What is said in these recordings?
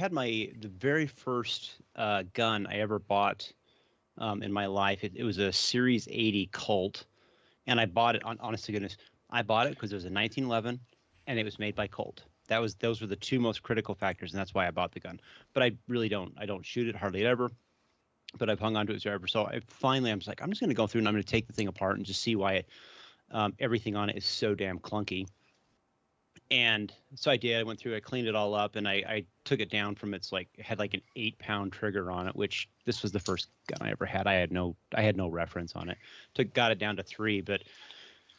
had the very first gun I ever bought in my life. It was a Series 80 Colt, and I bought it honest to goodness. I bought it because it was a 1911, and it was made by Colt. Those were the two most critical factors, and that's why I bought the gun. But I really don't shoot it hardly ever. But I've hung on to it forever. So I'm just like, I'm just going to go through and I'm going to take the thing apart and just see why everything on it is so damn clunky. And so I did. I went through, I cleaned it all up, and I took it down from it had like an 8-pound trigger on it, which this was the first gun I ever had. I had no reference on it. Got it down to 3, but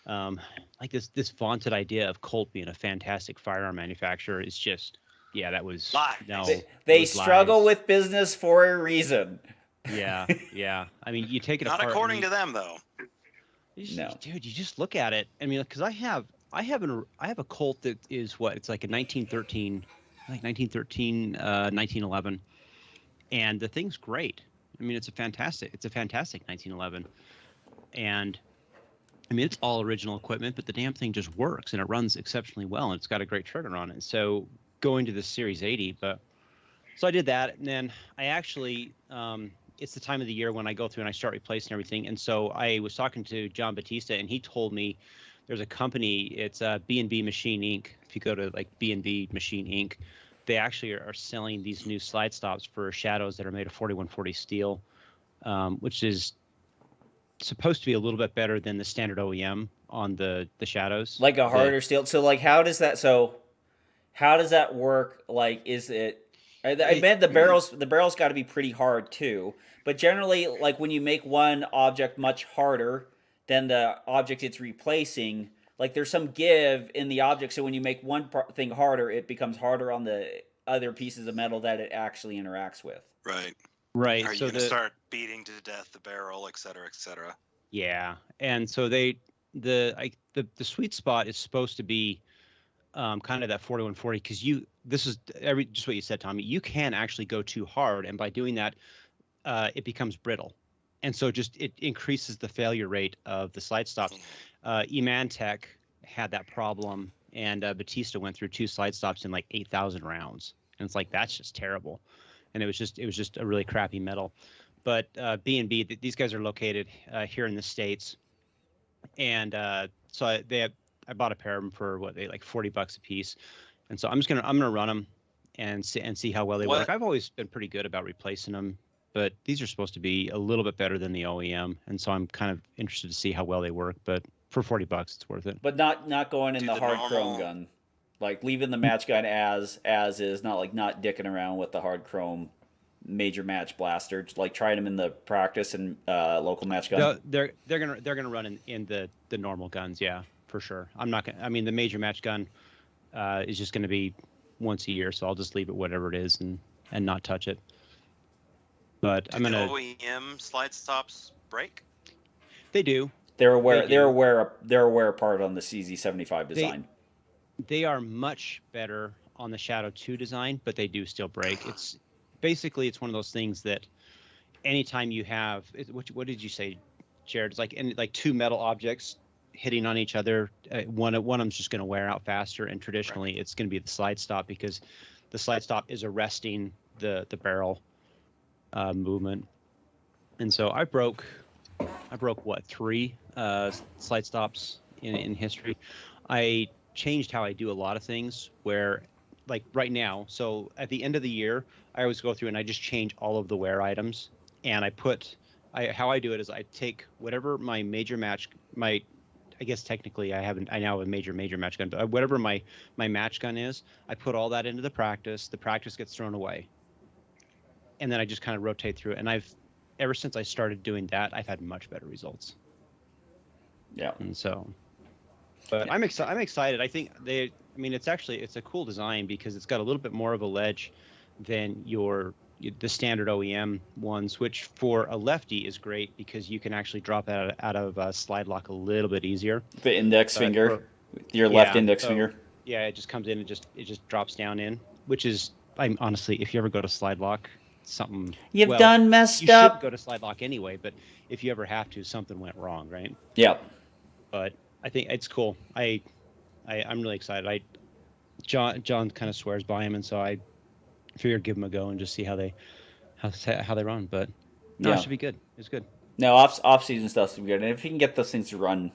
like this vaunted idea of Colt being a fantastic firearm manufacturer is just, yeah, that was lies. No, they struggle lies. with business for a reason. Yeah. I mean, you take it Not apart. according to them, though. No, Dude, you just look at it. I mean, because I have a Colt that is it's like a 1913, 1911, and the thing's great. I mean, it's a fantastic 1911, and I mean, it's all original equipment, but the damn thing just works and it runs exceptionally well, and it's got a great trigger on it. So going to the Series 80, so I did that, and then I actually it's the time of the year when I go through and I start replacing everything. And so I was talking to John Batista, and he told me there's a company, it's B&B Machine Inc. If you go to like B&B Machine Inc., they actually are selling these new slide stops for shadows that are made of 4140 steel, which is supposed to be a little bit better than the standard OEM on the shadows. like a harder steel. So like, how does that work? Like, is it? I bet the barrel's got to be pretty hard too. But generally, like when you make one object much harder than the object it's replacing, like there's some give in the object. So when you make one thing harder, it becomes harder on the other pieces of metal that it actually interacts with. Right. Right. Are you going to start beating to death the barrel, et cetera, et cetera? Yeah, and so the sweet spot is supposed to be kind of that 4140, because this is just what you said, Tommy. You can actually go too hard, and by doing that, it becomes brittle, and so it increases the failure rate of the slide stops. Emantech had that problem, and Batista went through 2 slide stops in like 8,000 rounds, and it's like, that's just terrible, and it was just a really crappy metal. But B&B, these guys are located here in the States, and so I bought a pair of them for like $40 a piece, and so I'm gonna run them and see how well they work. I've always been pretty good about replacing them, but these are supposed to be a little bit better than the OEM, and so I'm kind of interested to see how well they work. But for $40, it's worth it. But not going in the hard chrome gun, like leaving the match gun as is, not dicking around with the hard chrome major match blaster, just like trying them in the practice and local match gun. No, they're gonna run in the normal guns, yeah, for sure. I'm not gonna. I mean, the major match gun is just gonna be once a year, so I'll just leave it whatever it is and not touch it. But I'm gonna. OEM slide stops break? They do. They're aware part on the CZ75 design. They are much better on the Shadow 2 design, but they do still break. It's basically, it's one of those things that anytime you have, what did you say, Jared? It's like 2 metal objects hitting on each other. One of them's just going to wear out faster, and traditionally it's going to be the slide stop, because the slide stop is arresting the barrel movement. And so I broke what, 3 slide stops in history. I changed how I do a lot of things, where like right now, so at the end of the year, I always go through and I just change all of the wear items, and how I do it is I take whatever my major match, I guess technically I now have a major match gun, but whatever my match gun is, I put all that into the practice gets thrown away, and then I just kind of rotate through it. And ever since I started doing that, I've had much better results. Yeah. And so, but yeah. I'm excited. I think it's a cool design, because it's got a little bit more of a ledge than the standard OEM ones, which for a lefty is great, because you can actually drop out of slide lock a little bit easier. The index finger, your left index finger. Yeah, it just comes in and it just drops down in, which is, honestly, if you ever go to slide lock, something you've done messed you up. You should go to slide lock anyway, but if you ever have to, something went wrong, right? Yeah. But I think it's cool. I'm really excited. John kind of swears by him, and so I figured give them a go and just see how they run. But no, it Yeah. should be good. It's good. No, off season stuff's good, and if you can get those things to run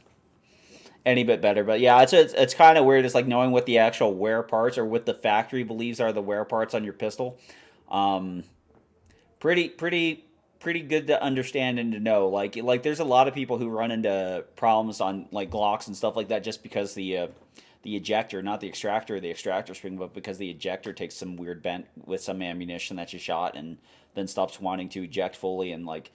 any bit better. But yeah, it's kind of weird. It's like knowing what the actual wear parts or what the factory believes are the wear parts on your pistol. Um, pretty good to understand and to know. Like there's a lot of people who run into problems on like Glocks and stuff like that just because the ejector, not the extractor or the extractor spring, but because the ejector takes some weird bent with some ammunition that you shot and then stops wanting to eject fully and like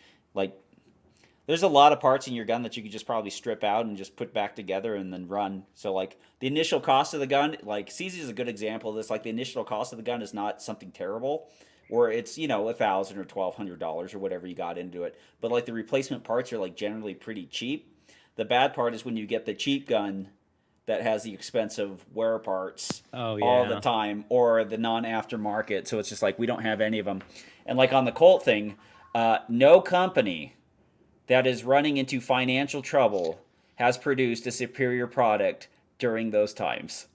there's a lot of parts in your gun that you could just probably strip out and just put back together and then run. So like the initial cost of the gun, like CZ is a good example of this. Like the initial cost of the gun is not something terrible, or it's $1,000 or $1,200 or whatever you got into it. But like the replacement parts are like generally pretty cheap. The bad part is when you get the cheap gun that has the expensive wear parts Oh all the yeah. time, or the non aftermarket. So it's just like we don't have any of them. And like on the Colt thing, no company that is running into financial trouble has produced a superior product during those times.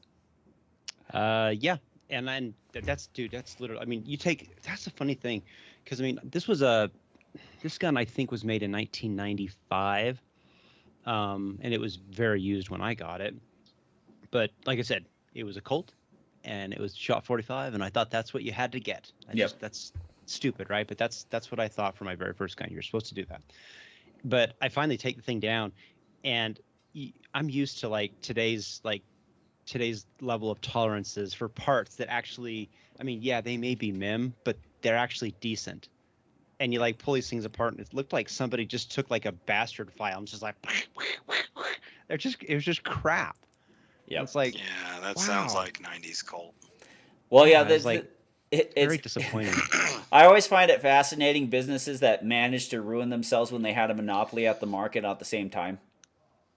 Yeah. And then that's dude. That's literally. I mean, you take. That's the funny thing, because I mean, this gun I think was made in 1995, and it was very used when I got it. But like I said, it was a Colt, and it was shot 45, and I thought that's what you had to get. Yep. That's stupid, right? But that's what I thought for my very first gun. You're supposed to do that. But I finally take the thing down, and I'm used to today's level of tolerances for parts that actually, I mean, yeah, they may be mim, but they're actually decent. And you like pull these things apart, and it looked like somebody just took like a bastard file and just like it was just crap. And Yep. it's like, Yeah, that sounds wow, like 90s Colt. Well, yeah, yeah, it was like it's very disappointing. I always find it fascinating businesses that manage to ruin themselves when they had a monopoly at the market at the same time.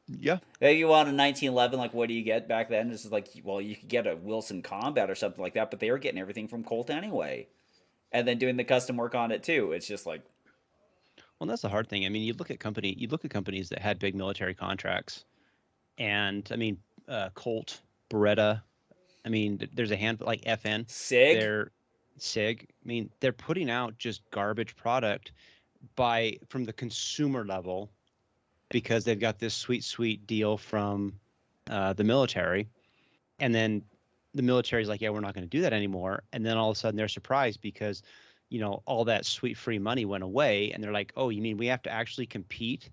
Yeah. If you want a 1911, like what do you get back then? This is like, well, you could get a Wilson Combat or something like that, but they were getting everything from Colt anyway, and then doing the custom work on it too. It's just like, Well, that's the hard thing. I mean, you look at companies that had big military contracts, and I mean, Colt, Beretta. I mean, there's a handful like FN. Sig. They're Sig. I mean, they're putting out just garbage product by from the consumer level because they've got this sweet deal from the military, and then the military's like, yeah, we're not going to do that anymore. And then all of a sudden they're surprised because all that sweet free money went away, and they're like, oh, you mean we have to actually compete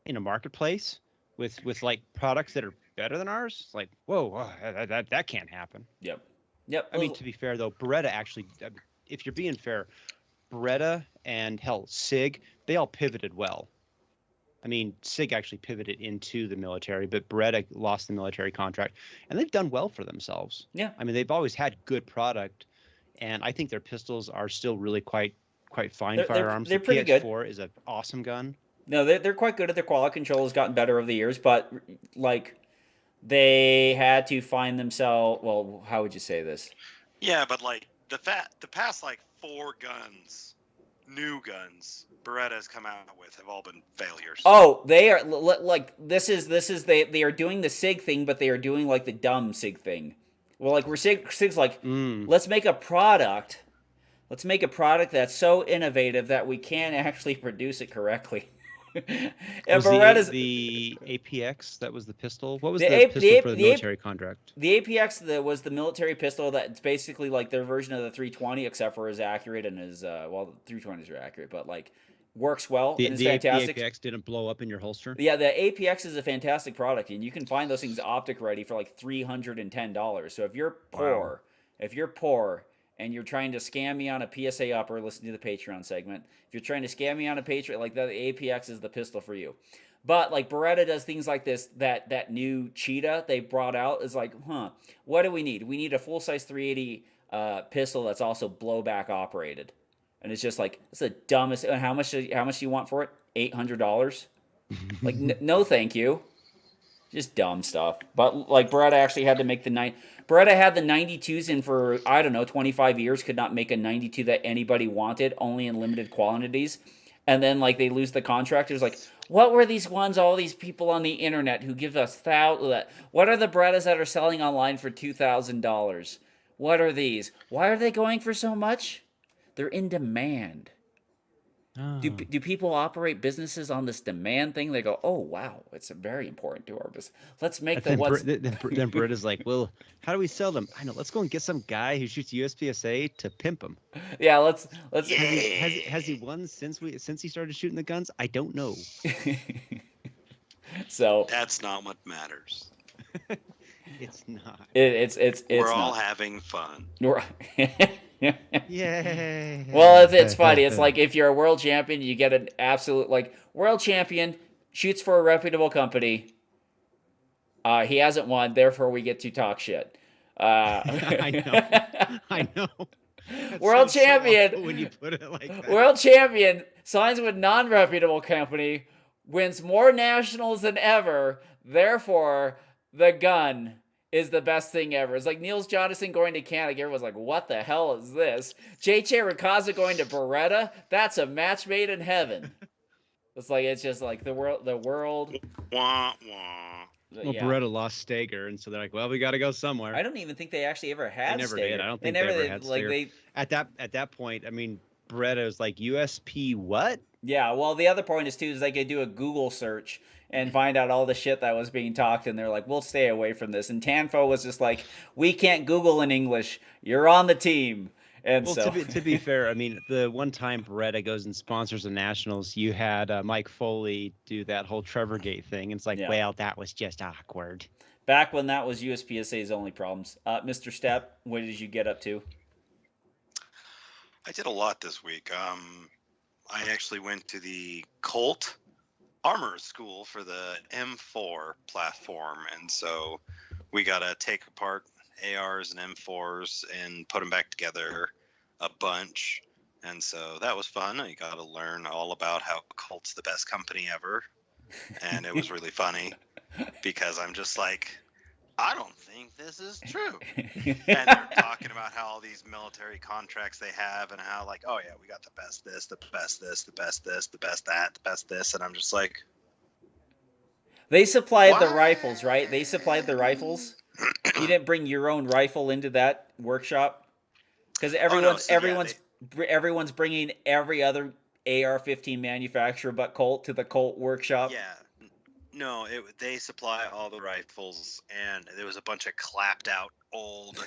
in a marketplace with like products that are better than ours? It's like, whoa, that can't happen. Yep. Yep. I mean, to be fair though, Beretta actually, if you're being fair, Beretta and hell, Sig, they all pivoted well. I mean, Sig actually pivoted into the military, but Beretta lost the military contract, and they've done well for themselves. Yeah. I mean, they've always had good product, and I think their pistols are still really quite fine firearms. They're The pretty good. PX4 is an awesome gun. No, they're quite good at their quality control. Has gotten better over the years, but like they had to find themselves. Well, how would you say this? Yeah, but like the past like 4 guns, new guns Beretta's come out with have all been failures. Oh, they are like this is they are doing the Sig thing, but they are doing like the dumb Sig thing. Well, like we're Sig's like, Mm. let's make a product. Let's make a product that's so innovative that we can actually produce it correctly. And Was Beretta's the APX that was the pistol? What was the the A, pistol for the the, A, military contract? the APX was the military pistol that's basically like their version of the 320, except for is accurate and is well, the 320s are accurate, but like works well and is The fantastic. APX didn't blow up in your holster? Yeah, the APX is a fantastic product, and you can find those things optic ready for like $310. So Wow. if you're poor and you're trying to scam me on a PSA up or listen to the Patreon segment, if you're trying to scam me on a Patreon, like that, the APX is the pistol for you. But like Beretta does things like this, that new Cheetah they brought out is like, what do we need? We need a full size 380 pistol that's also blowback operated, and it's just like it's the dumbest. How much do you want for it? $800. Like, no, thank you. Just dumb stuff. But like Beretta actually had to make the nine. Beretta had the 92s in for I don't know 25 years. Could not make a 92 that anybody wanted, only in limited quantities. And then like they lose the contract. It was like, what were these ones? All these people on the internet who give us thousands. What are the Berettas that are selling online for $2,000? What are these? Why are they going for so much? They're in demand. Do Oh. people operate businesses on this demand thing? They go, oh wow, it's very important to our business. Let's make And the ones. then Britta's like, well, how do we sell them? I know. Let's go and get some guy who shoots USPSA to pimp them. Yeah, let's. Has he won since he started shooting the guns? I don't know. So That's not what matters. It's not. It's We're all not. having fun. Yay. Well, it's funny. It's like if you're a world champion, you get an absolute like world champion shoots for a reputable company. He hasn't won, therefore we get to talk shit. I know. That World sounds so champion. awful when you put it like that. World champion signs with non-reputable company, wins more nationals than ever. Therefore, the gun is the best thing ever. It's like Niels Jonathan going to Canada. Everyone's like, what the hell is this? J.J. Rakaza going to Beretta? That's a match made in heaven. It's just like the world. Wah, wah. Well, Yeah. Beretta lost Stager, and so they're like, well, we got to go somewhere. I don't even think they actually ever had. They never Stager. did. I don't think they ever had like Stager. At that point, I mean, Beretta was like USP what? Yeah, well, the other point is too is they could do a Google search and find out all the shit that was being talked, and they're like, we'll stay away from this. And Tanfo was just like, we can't Google in English. You're on the team. And well, so to be fair, I mean, the one time Beretta goes and sponsors the Nationals, you had Mike Foley do that whole Trevor Gate thing. And it's like, well, that was just awkward. Back when that was USPSA's only problems. Mr. Stepp, what did you get up to? I did a lot this week. I actually went to the Colt Armor School for the M4 platform, and so we got to take apart ARs and M4s and put them back together a bunch, and so that was fun. I got to learn all about how Colt's the best company ever, and it was really funny because I'm just like, I don't think this is true. And they're talking about how all these military contracts they have and how like, oh yeah, we got the best this, the best this, the best this, the best that, the best this, and I'm just like, they supplied the what? rifles, right? They supplied the rifles. You didn't bring your own rifle into that workshop because everyone's bringing every other AR-15 manufacturer but Colt to the Colt workshop. Yeah. No, they supply all the rifles, and there was a bunch of clapped out old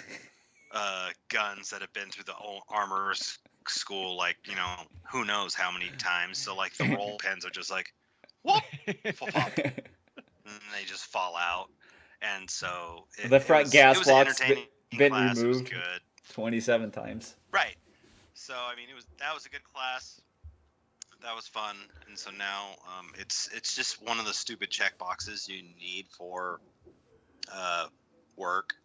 guns that have been through the old armorer's school, like, you know, who knows how many times. So, like, the roll pins are just like, whoop, pop, and they just fall out. And so the front gas block's been class. removed It was good. 27 times. Right. So, I mean, that was a good class. That was fun, and so now it's just one of the stupid check boxes you need for work.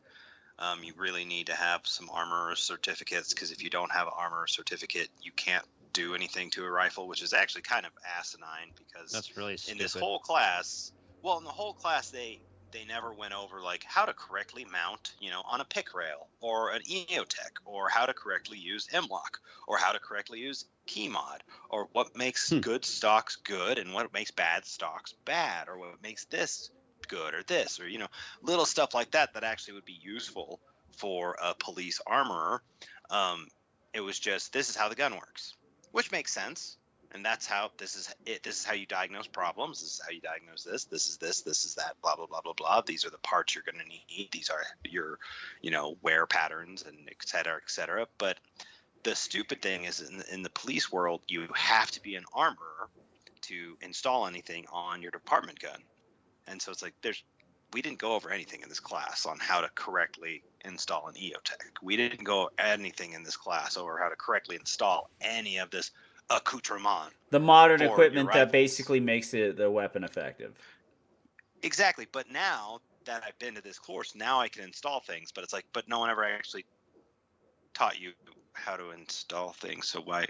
You really need to have some armor certificates, because if you don't have an armor certificate, you can't do anything to a rifle, which is actually kind of asinine, because that's really stupid. In this whole class, in the whole class they never went over like how to correctly mount, you know, on a pick rail or an EOTech, or how to correctly use M-Lock, or how to correctly use key mod, or what makes good stocks good and what makes bad stocks bad, or what makes this good or this, or, you know, little stuff like that actually would be useful for a police armorer. It was just, this is how the gun works, which makes sense. And that's how this is how you diagnose problems. This is how you diagnose this. This is this. This is that. Blah blah blah blah blah. These are the parts you're going to need. These are your, you know, wear patterns and et cetera, et cetera. But the stupid thing is, in the police world, you have to be an armorer to install anything on your department gun. And so it's like we didn't go over anything in this class on how to correctly install an EOTech. We didn't go anything in this class over how to correctly install any of this accoutrement, the modern equipment that basically makes the weapon effective. Exactly. But now that I've been to this course, now I can install things, but it's like, but no one ever actually taught you how to install things. So why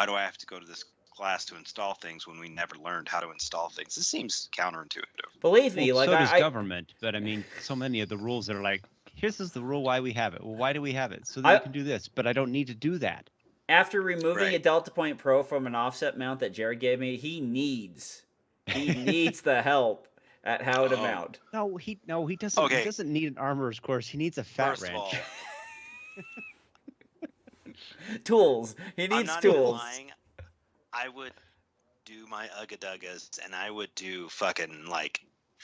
do I have to go to this class to install things when we never learned how to install things? This seems counterintuitive. Believe me, so does government, but I mean, so many of the rules that are like, here's the rule why we have it. Well, why do we have it? So that you can do this, but I don't need to do that. After removing a Delta Point Pro from an offset mount that Jared gave me, he needs the help at how to mount. No, he doesn't. Okay. He doesn't need an armorer's course. He needs a fat wrench. Tools. He I'm needs not even tools. lying. I would do my Ugga and I would do fucking like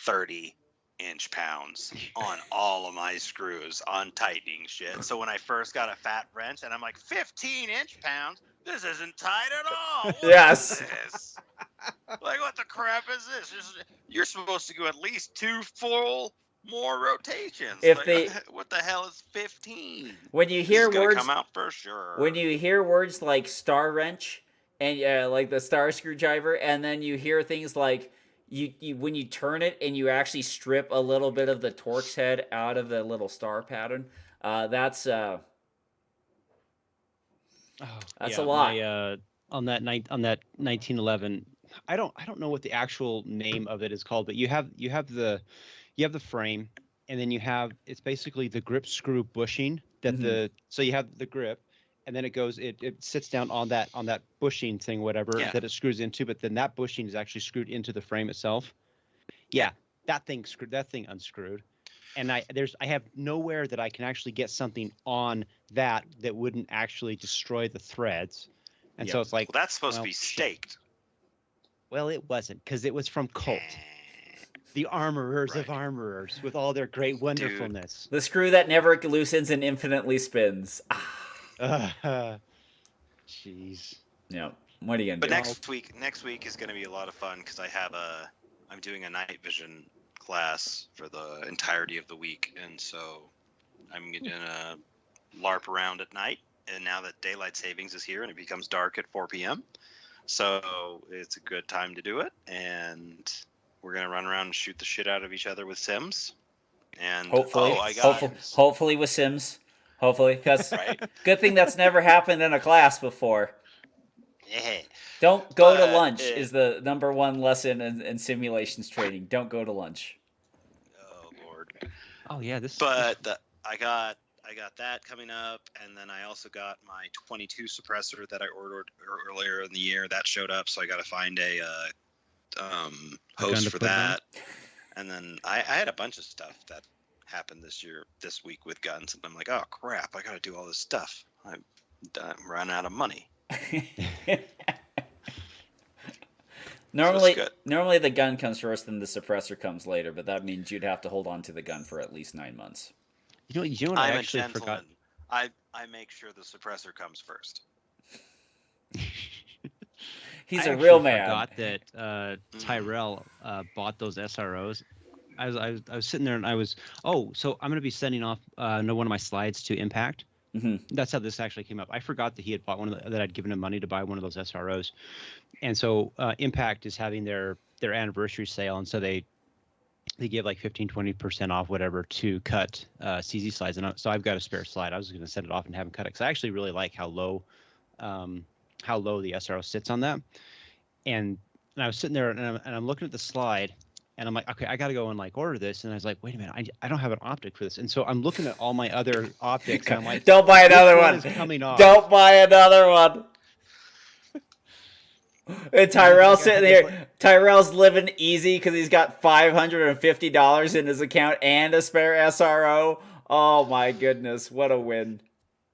30-inch pounds on all of my screws on tightening shit. So when I first got a fat wrench and I'm like 15-inch pounds, this isn't tight at all. What Yes. is this? Like what the crap is this? You're supposed to go at least 2 full more rotations. If Like, they- what the hell is 15? When you This hear is gonna words, come out for sure. when you hear words like star wrench and like the star screwdriver, and then you hear things like you when you turn it and you actually strip a little bit of the Torx head out of the little star pattern, that's Oh, That's yeah, a lot. My on that 1911. I don't know what the actual name of it is called, but you have the frame, and then it's basically the grip screw bushing that Mhm. so you have the grip, and then it sits down on that bushing thing, whatever Yeah. that it screws into, but then that bushing is actually screwed into the frame itself. Yeah, that thing unscrewed. And I have nowhere that I can actually get something on that wouldn't actually destroy the threads. And so Yep. it's like, Well, that's supposed well, to be shit. staked. Well, it wasn't, because it was from Colt, the armorers of Right. armorers, with all their great wonderfulness. The screw that never loosens and infinitely spins. Jeez. Yeah. What are you gonna But do? next week is going to be a lot of fun because I'm doing a night vision class for the entirety of the week, and so I'm gonna LARP around at night. And now that daylight savings is here and it becomes dark at 4 p.m., so it's a good time to do it. And we're gonna run around and shoot the shit out of each other with Sims. And Hopefully, I got hopefully with Sims. Hopefully, because right. good thing that's never happened in a class before. Yeah. Don't go to But, lunch is the number one lesson in simulations training. Don't go to lunch. Oh Lord. Oh yeah, But I got that coming up, and then I also got my 22 suppressor that I ordered earlier in the year. That showed up, so I got to find a host to for put it on? that. And then I had a bunch of stuff that happened this week with guns, and I'm like, oh crap, I got to do all this stuff. I'm run out of money. Normally the gun comes first, then the suppressor comes later. But that means you'd have to hold on to the gun for at least 9 months. You know what I I'm actually a forgot. gentleman. I make sure the suppressor comes first. He's I a real actually man. forgot that Tyrell bought those SROs. I was sitting there and so I'm going to be sending off one of my slides to Impact. Mm-hmm. That's how this actually came up. I forgot that he had bought that I'd given him money to buy one of those SROs. And so Impact is having their anniversary sale, and so they give like 15-20% off whatever to cut CZ slides. And so I've got a spare slide. I was going to send it off and have him cut it, because I actually really like how low the SRO sits on that. And I was sitting there and I'm looking at the slide, and I'm like, okay, I got to go and like order this. And I was like, wait a minute, I don't have an optic for this. And so I'm looking at all my other optics, and I'm like, don't buy another one. Is coming off? Don't buy another one. And Tyrell's sitting there. Tyrell's living easy because he's got $550 in his account and a spare SRO. Oh my goodness, what a win!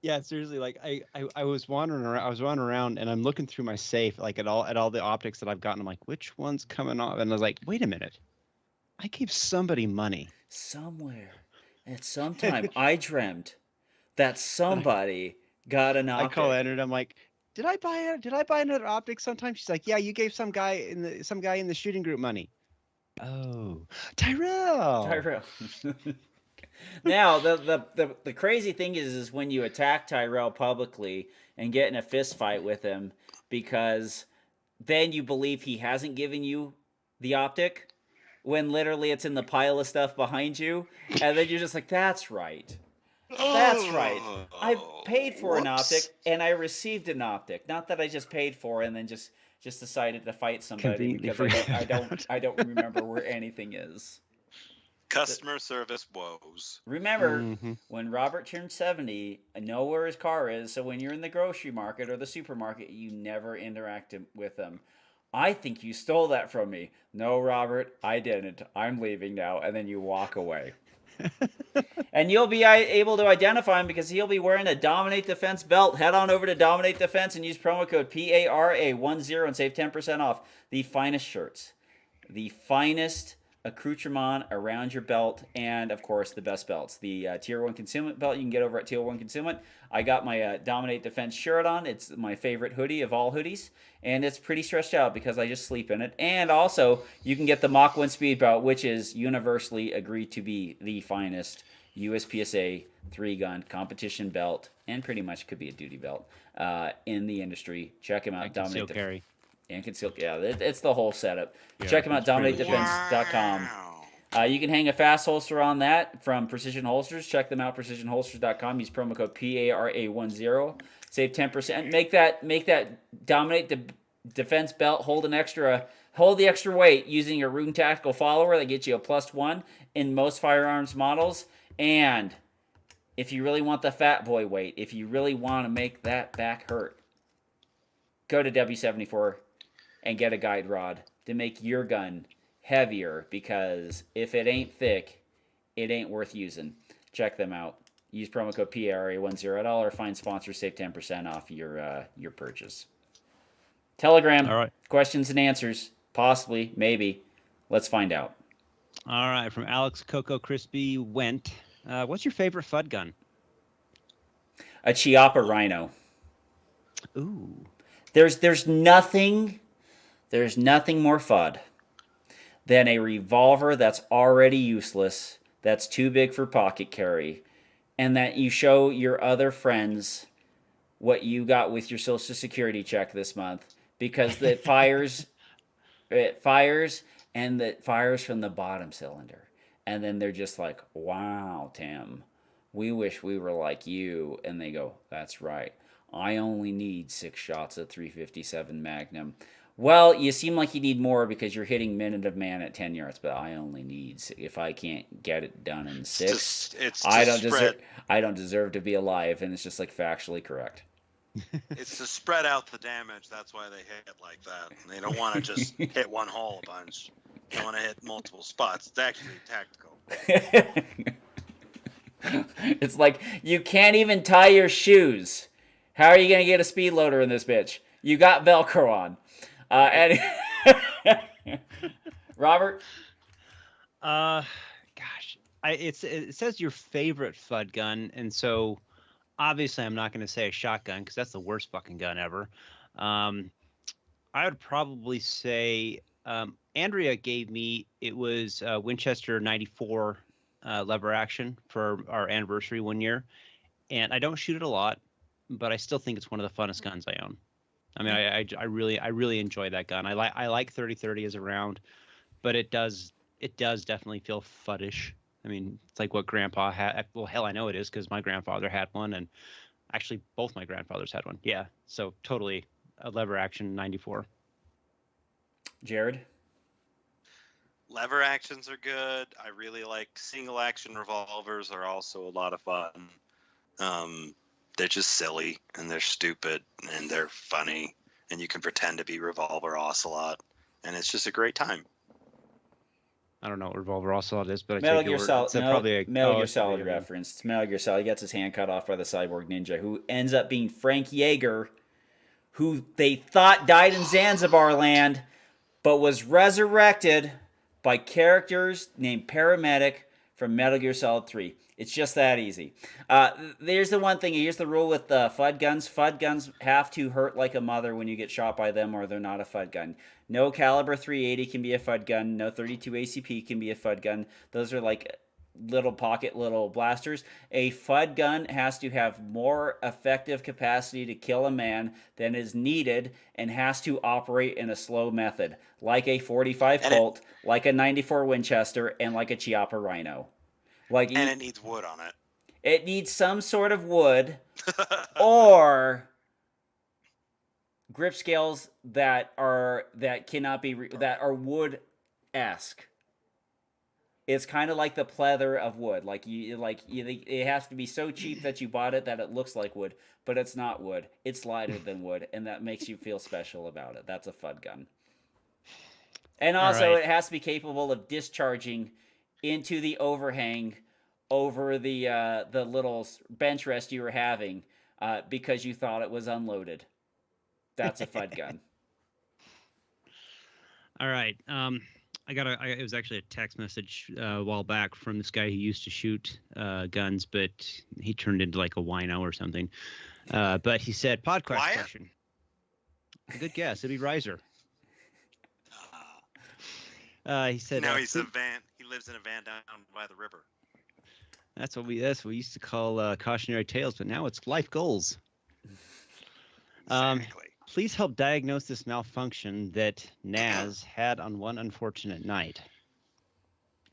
Yeah, seriously, like I was wandering around and I'm looking through my safe, like at all the optics that I've gotten. I'm like, which one's coming off? And I was like, wait a minute, I gave somebody money somewhere at some time. I dreamt that somebody got an optic. I call Ed and I'm like, did I buy another optic sometime? She's like, yeah, you gave some guy in the shooting group money. Oh, Tyrell. Now the crazy thing is when you attack Tyrell publicly and get in a fist fight with him, because then you believe he hasn't given you the optic when literally it's in the pile of stuff behind you, and then you're just like, that's right. That's right. I paid for an optic and I received an optic. Not that I just paid for it and then just decided to fight somebody because I don't remember where anything is. Customer service woes. Remember, when Robert turned 70, I know where his car is, so when you're in the grocery market or the supermarket, you never interact with him. I think you stole that from me. No, Robert, I didn't. I'm leaving now. And then you walk away. And you'll be able to identify him because he'll be wearing a Dominate Defense belt. Head on over to Dominate Defense and use promo code PARA10 and save 10% off. The finest shirts, the finest accoutrement around your belt, and of course the best belts. The Tier 1 Concealment belt you can get over at Tier 1 Concealment. I got my Dominate Defense shirt on. It's my favorite hoodie of all hoodies, and it's pretty stretched out because I just sleep in it. And also, you can get the Mach 1 Speed belt, which is universally agreed to be the finest USPSA 3-gun competition belt, and pretty much could be a duty belt in the industry. Check him out. Dominate carry. And conceal. Yeah, it's the whole setup. Yeah, check him out, dominatedefense.com. You can hang a fast holster on that from Precision Holsters. Check them out, precisionholsters.com. Use promo code PARA10. Save 10%. Make that Dominate Defense belt hold the extra weight using your Rune Tactical Follower that gets you a +1 in most firearms models. And if you really want the fat boy weight, if you really want to make that back hurt, go to W74 and get a guide rod to make your gun heavier, because if it ain't thick, it ain't worth using. Check them out. Use promo code PARA10 at all, or find sponsors, save 10% off your purchase. Telegram. All right. Questions and answers. Possibly, maybe. Let's find out. All right, from Alex Coco Crispy Went. What's your favorite FUD gun? A Chiappa Rhino. Ooh. There's nothing more FUD than a revolver that's already useless, that's too big for pocket carry, and that you show your other friends what you got with your Social Security check this month, because it fires and it fires from the bottom cylinder. And then they're just like, wow, Tim, we wish we were like you. And they go, that's right. I only need 6 shots of 357 Magnum. Well, you seem like you need more because you're hitting Minute of Man at 10 yards, but I only need, if I can't get it done in 6, I don't deserve to be alive. And it's just like factually correct. It's to spread out the damage. That's why they hit like that. They don't want to just hit one hole a bunch. They want to hit multiple spots. It's actually tactical. It's like, you can't even tie your shoes. How are you going to get a speed loader in this bitch? You got Velcro on. Robert? Gosh. It says your favorite FUD gun, and so obviously I'm not going to say a shotgun because that's the worst fucking gun ever. I would probably say Andrea gave me, it was Winchester 94 lever action for our anniversary one year, and I don't shoot it a lot, but I still think it's one of the funnest guns I own. I mean, I really enjoy that gun. I like 30-30 as a round, but it does definitely feel fuddish. I mean, it's like what Grandpa had. Well, hell, I know it is because my grandfather had one, and actually both my grandfathers had one. Yeah, so totally a lever action 94. Jared? Lever actions are good. I really like single action revolvers are also a lot of fun. They're just silly and they're stupid and they're funny, and you can pretend to be Revolver Ocelot, and it's just a great time. I don't know what Revolver Ocelot is, but Metal Gear Solid. Metal Gear it's Solid reference. It's Metal Gear Solid. He gets his hand cut off by the cyborg ninja, who ends up being Frank Yeager, who they thought died in Zanzibar land, but was resurrected by characters named Paramedic from Metal Gear Solid 3. It's just that easy. There's the one thing. Here's the rule with FUD guns. FUD guns have to hurt like a mother when you get shot by them, or they're not a FUD gun. No caliber 380 can be a FUD gun. No 32 ACP can be a FUD gun. Those are like little blasters. A FUD gun has to have more effective capacity to kill a man than is needed, and has to operate in a slow method, like a 45 Colt, like a 94 Winchester, and like a Chiappa Rhino. And it needs wood on it. It needs some sort of wood, or grip scales that are wood-esque. It's kind of like the pleather of wood. It has to be so cheap that you bought it that it looks like wood, but it's not wood. It's lighter than wood, and that makes you feel special about it. That's a FUD gun. And also, It has to be capable of discharging into the overhang over the little bench rest you were having because you thought it was unloaded. That's a FUD gun. All right. It was actually a text message a while back from this guy who used to shoot guns, but he turned into like a wino or something. But he said, podcast Wyatt? question. A good guess. It'd be Riser. He said, now he's a van. He lives in a van down by the river. That's what we used to call cautionary tales, but now it's life goals. Exactly. Please help diagnose this malfunction that Naz had on one unfortunate night.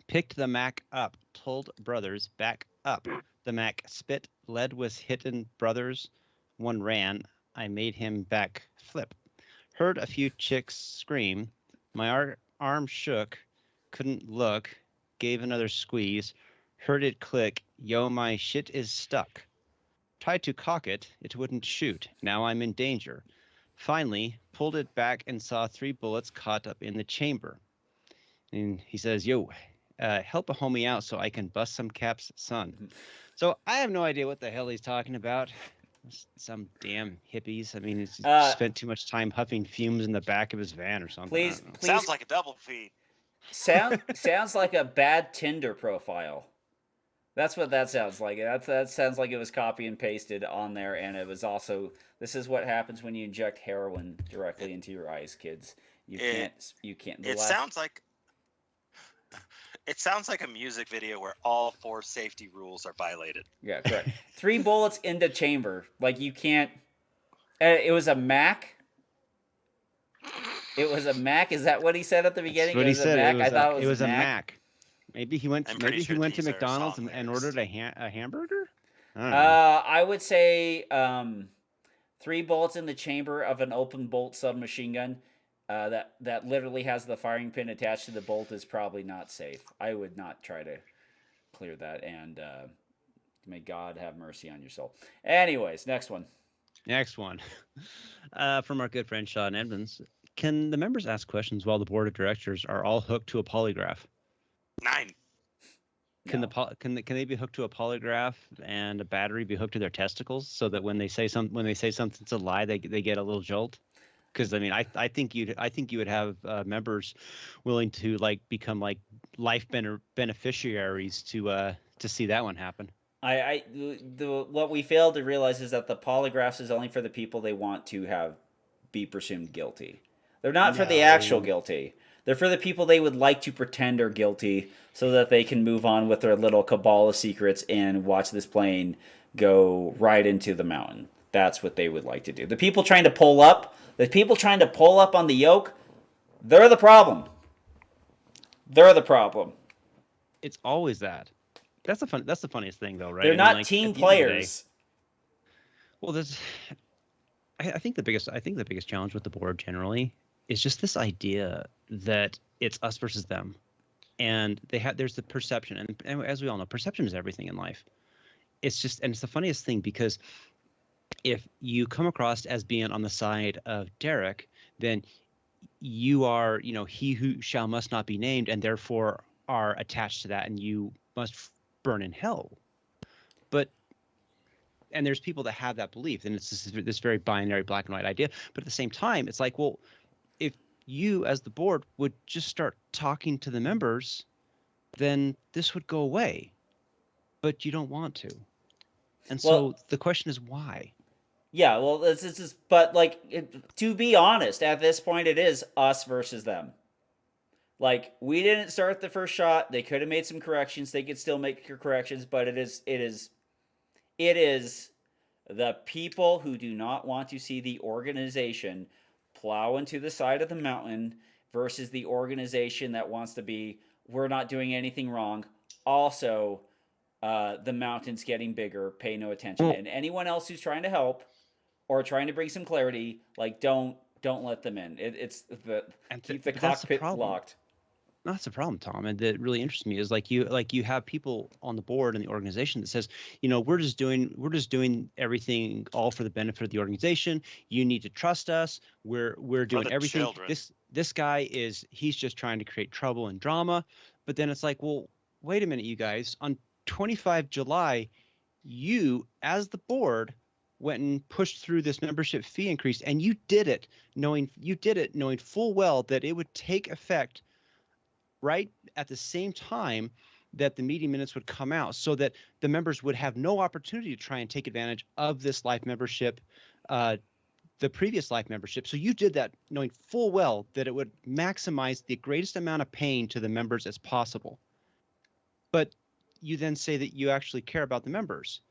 Picked the Mac up, told brothers back up. The Mac spit, lead was hitting brothers. One ran. I made him back flip. Heard a few chicks scream. My arm shook. Couldn't look. Gave another squeeze. Heard it click. Yo, my shit is stuck. Tried to cock it. It wouldn't shoot. Now I'm in danger. Finally, pulled it back and saw 3 bullets caught up in the chamber. And he says, yo, help a homie out so I can bust some caps, son. So I have no idea what the hell he's talking about. Some damn hippies. I mean, he's spent too much time huffing fumes in the back of his van or something. Please. Sounds like a double feed. Sounds like a bad Tinder profile. That's what that sounds like. That sounds like it was copy and pasted on there, and it was also. This is what happens when you inject heroin directly into your eyes, kids. You can't. It sounds like. It sounds like a music video where all 4 safety rules are violated. Yeah, correct. 3 bullets into chamber. Like you can't. It was a Mac. It was a Mac. Is that what he said at the beginning? That's what he said. I thought it was a Mac. Maybe he went. Maybe he went to these are McDonald's song and lyrics. ordered a hamburger. I don't know. I would say 3 bullets in the chamber of an open bolt submachine gun that literally has the firing pin attached to the bolt is probably not safe. I would not try to clear that, and may God have mercy on your soul. Anyways, next one. Next one. From our good friend Sean Edmonds. Can the members ask questions while the board of directors are all hooked to a polygraph? 9. Can they be hooked to a polygraph and a battery be hooked to their testicles so that when they say something's a lie, they get a little jolt? Because I mean, I think you would have members willing to like become like life beneficiaries to see that one happen. What we failed to realize is that the polygraphs is only for the people they want to be presumed guilty. They're not for the actual guilty. They're for the people they would like to pretend are guilty so that they can move on with their little cabal of secrets and watch this plane go right into the mountain. That's what they would like to do. The people trying to pull up on the yoke, they're the problem. They're the problem. It's always that. That's the funniest thing though, right? They're not team players. Well, I think the biggest challenge with the board generally is just this idea that it's us versus them, and there's the perception, and as we all know, perception is everything in life. It's the funniest thing because if you come across as being on the side of Derek, then you are, he who must not be named, and therefore are attached to that, and you must burn in hell. And there's people that have that belief, and it's this very binary black and white idea. But at the same time, it's like, well, if you as the board would just start talking to the members, then this would go away. But you don't want to. And so the question is why? Yeah, well, but to be honest, at this point, it is us versus them. Like, we didn't start the first shot. They could have made some corrections. They could still make corrections, but it is the people who do not want to see the organization plow into the side of the mountain versus the organization that wants to be, we're not doing anything wrong. Also, the mountain's getting bigger. Pay no attention. And anyone else who's trying to help or trying to bring some clarity, don't let them in. Keep the cockpit locked. That's the problem, Tom, and that really interests me is you have people on the board and the organization that says, we're just doing everything all for the benefit of the organization. You need to trust us. We're doing everything. Children. This guy he's just trying to create trouble and drama. But then it's like, well, wait a minute, you guys. On 25 July, you, as the board, went and pushed through this membership fee increase, and you did it knowing full well that it would take effect right at the same time that the meeting minutes would come out, so that the members would have no opportunity to try and take advantage of this life membership, the previous life membership. So you did that knowing full well that it would maximize the greatest amount of pain to the members as possible. But you then say that you actually care about the members.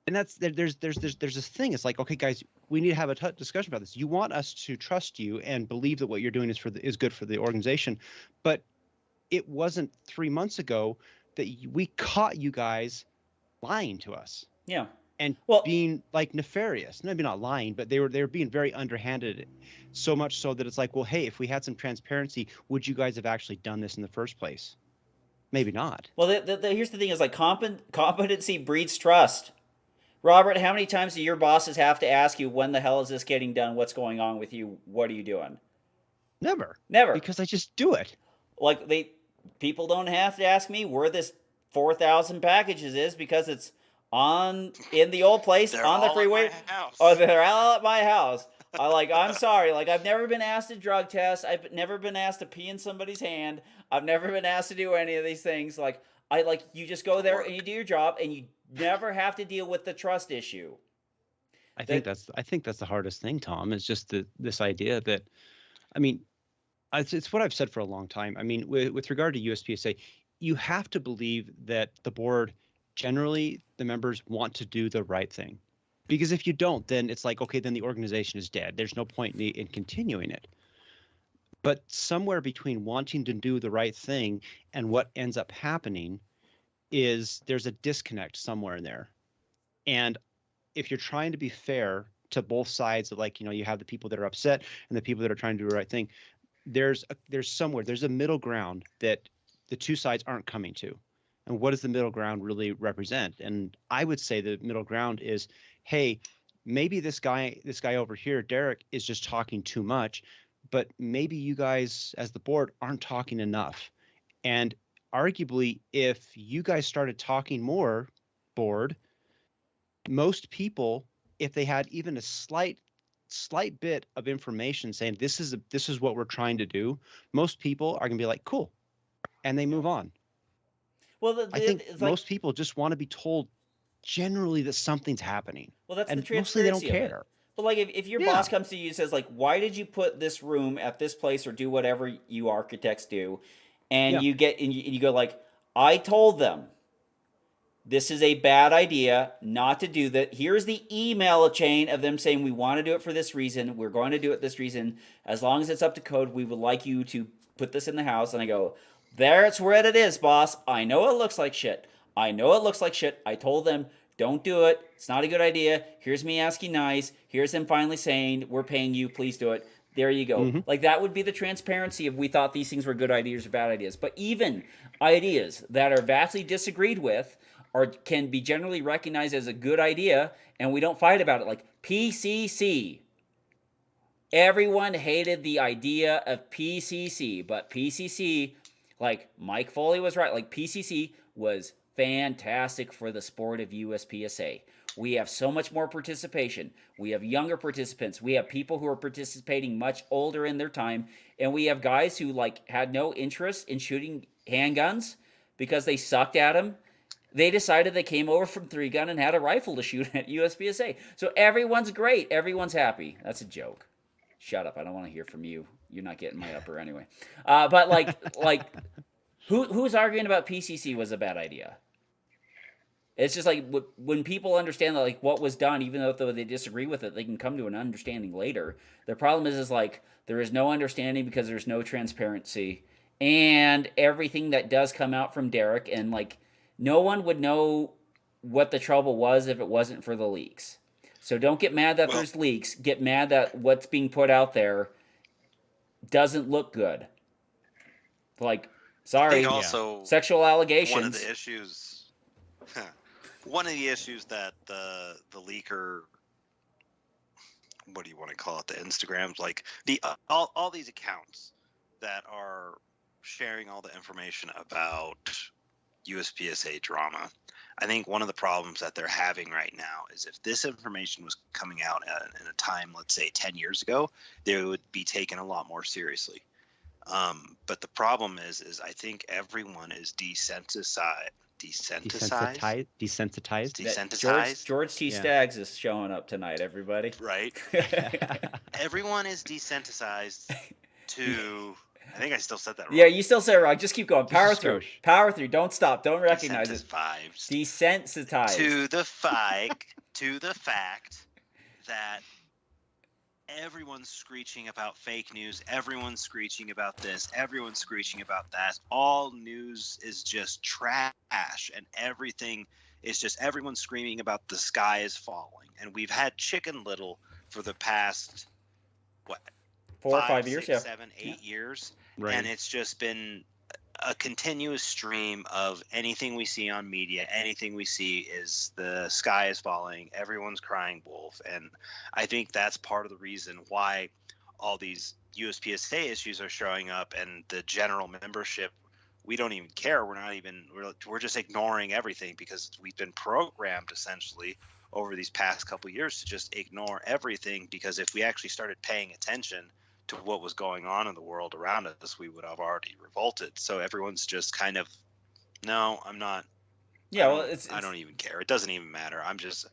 And there's this thing. It's like, okay, guys, we need to have a discussion about this. You want us to trust you and believe that what you're doing is good for the organization, but it wasn't 3 months ago that we caught you guys lying to us. Yeah. And being like nefarious. Maybe not lying, but they were being very underhanded. So much so that it's like, well, hey, if we had some transparency, would you guys have actually done this in the first place? Maybe not. Well, here's the thing: is like competency breeds trust. Robert, how many times do your bosses have to ask you, when the hell is this getting done? What's going on with you? What are you doing? Never. Because I just do it. Like people don't have to ask me where this 4,000 packages is, because it's in the old place on the freeway. Oh, they're all at my house. I'm sorry. Like, I've never been asked to drug test. I've never been asked to pee in somebody's hand. I've never been asked to do any of these things. You just go there and you do your job, and you never have to deal with the trust issue. I think that's the hardest thing, Tom, is just this idea that, I mean, it's what I've said for a long time. I mean, with regard to USPSA, you have to believe that the board, generally, the members want to do the right thing. Because if you don't, then it's like, okay, then the organization is dead. There's no point in continuing it. But somewhere between wanting to do the right thing and what ends up happening there's a disconnect somewhere in there. And if you're trying to be fair to both sides, of you have the people that are upset and the people that are trying to do the right thing, there's a middle ground that the two sides aren't coming to. And what does the middle ground really represent? And I would say the middle ground is, hey, maybe this guy over here, Derek, is just talking too much, but maybe you guys as the board aren't talking enough. And arguably, if you guys started talking more, board, most people, if they had even a slight bit of information saying this is what we're trying to do, most people are gonna be like, cool, and they move on. Well, I think most people just want to be told generally that something's happening. Well, that's and the transparency. Mostly they don't care. But if your boss comes to you and says, why did you put this room at this place, or do whatever you architects do, and you go I told them this is a bad idea not to do that. Here's the email chain of them saying we want to do it for this reason. We're going to do it this reason. As long as it's up to code, we would like you to put this in the house. And I go, there's where it is, boss. I know it looks like shit. I told them, don't do it. It's not a good idea. Here's me asking nice. Here's them finally saying, we're paying you. Please do it. There you go. Mm-hmm. That would be the transparency if we thought these things were good ideas or bad ideas. But even ideas that are vastly disagreed with can be generally recognized as a good idea, and we don't fight about it. Like PCC. Everyone hated the idea of PCC, but PCC, Mike Foley was right, PCC was fantastic for the sport of USPSA. We have so much more participation. We have younger participants. We have people who are participating much older in their time. And we have guys who had no interest in shooting handguns because they sucked at them. They decided they came over from 3-gun and had a rifle to shoot at USPSA. So everyone's great. Everyone's happy. That's a joke. Shut up. I don't want to hear from you. You're not getting my upper anyway. But who's arguing about PCC was a bad idea? It's just when people understand that what was done, even though they disagree with it, they can come to an understanding later. The problem is there is no understanding because there's no transparency, and everything that does come out from Derek, and no one would know what the trouble was if it wasn't for the leaks. So don't get mad that there's leaks. Get mad that what's being put out there doesn't look good. Sorry, also sexual allegations. One of the issues that the leaker, what do you want to call it, the Instagrams, all these accounts that are sharing all the information about USPSA drama. I think one of the problems that they're having right now is if this information was coming out in a time, let's say 10 years ago, they would be taken a lot more seriously. But the problem is I think everyone is desensitized. Desensitized. George T. Staggs is showing up tonight, everybody. Right. Everyone is desensitized to. I think I still said that wrong. Yeah, you still said it wrong. Just keep going. Power through. Power through. Don't stop. Don't recognize it. Desensitized. To the fact that everyone's screeching about fake news. Everyone's screeching about this. Everyone's screeching about that. All news is just trash, and everything is just everyone's screaming about the sky is falling. And we've had Chicken Little for the past 4 or 5 years, 6, 7, 8 years, right. And it's just been a continuous stream of anything we see on media. Anything we see is the sky is falling. Everyone's crying wolf, and I think that's part of the reason why all these USPSA issues are showing up, and the general membership. We don't even care. We're just ignoring everything because we've been programmed essentially over these past couple of years to just ignore everything, because if we actually started paying attention to what was going on in the world around us, we would have already revolted. So everyone's just kind of, no, I'm not. Yeah, I don't even care. It doesn't even matter. I'm just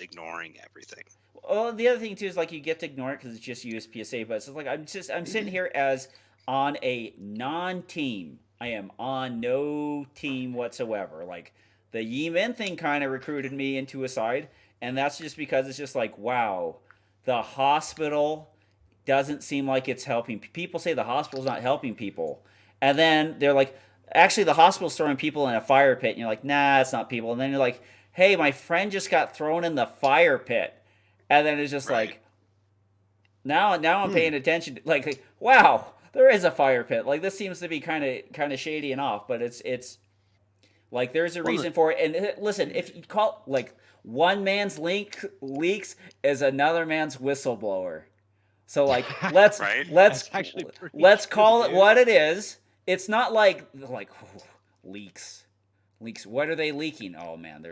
ignoring everything. Well, the other thing too is like you get to ignore it because it's just USPSA, but it's like I'm sitting here as on a non-team. I am on no team whatsoever. Like the Yemen thing kind of recruited me into a side, and that's just because it's just like, wow, the hospital doesn't seem like it's helping. People say the hospital's not helping people. And then they're like, actually, the hospital's throwing people in a fire pit. And you're like, nah, it's not people. And then you're like, hey, my friend just got thrown in the fire pit. And then it's just like, now I'm paying attention. Like, wow, there is a fire pit. Like, this seems to be kind of shady and off. But it's like, there's a reason for it. And listen, if you call, like, one man's leaks is another man's whistleblower. So like let's call it what it is. It's not like leaks. What are they leaking? Oh man,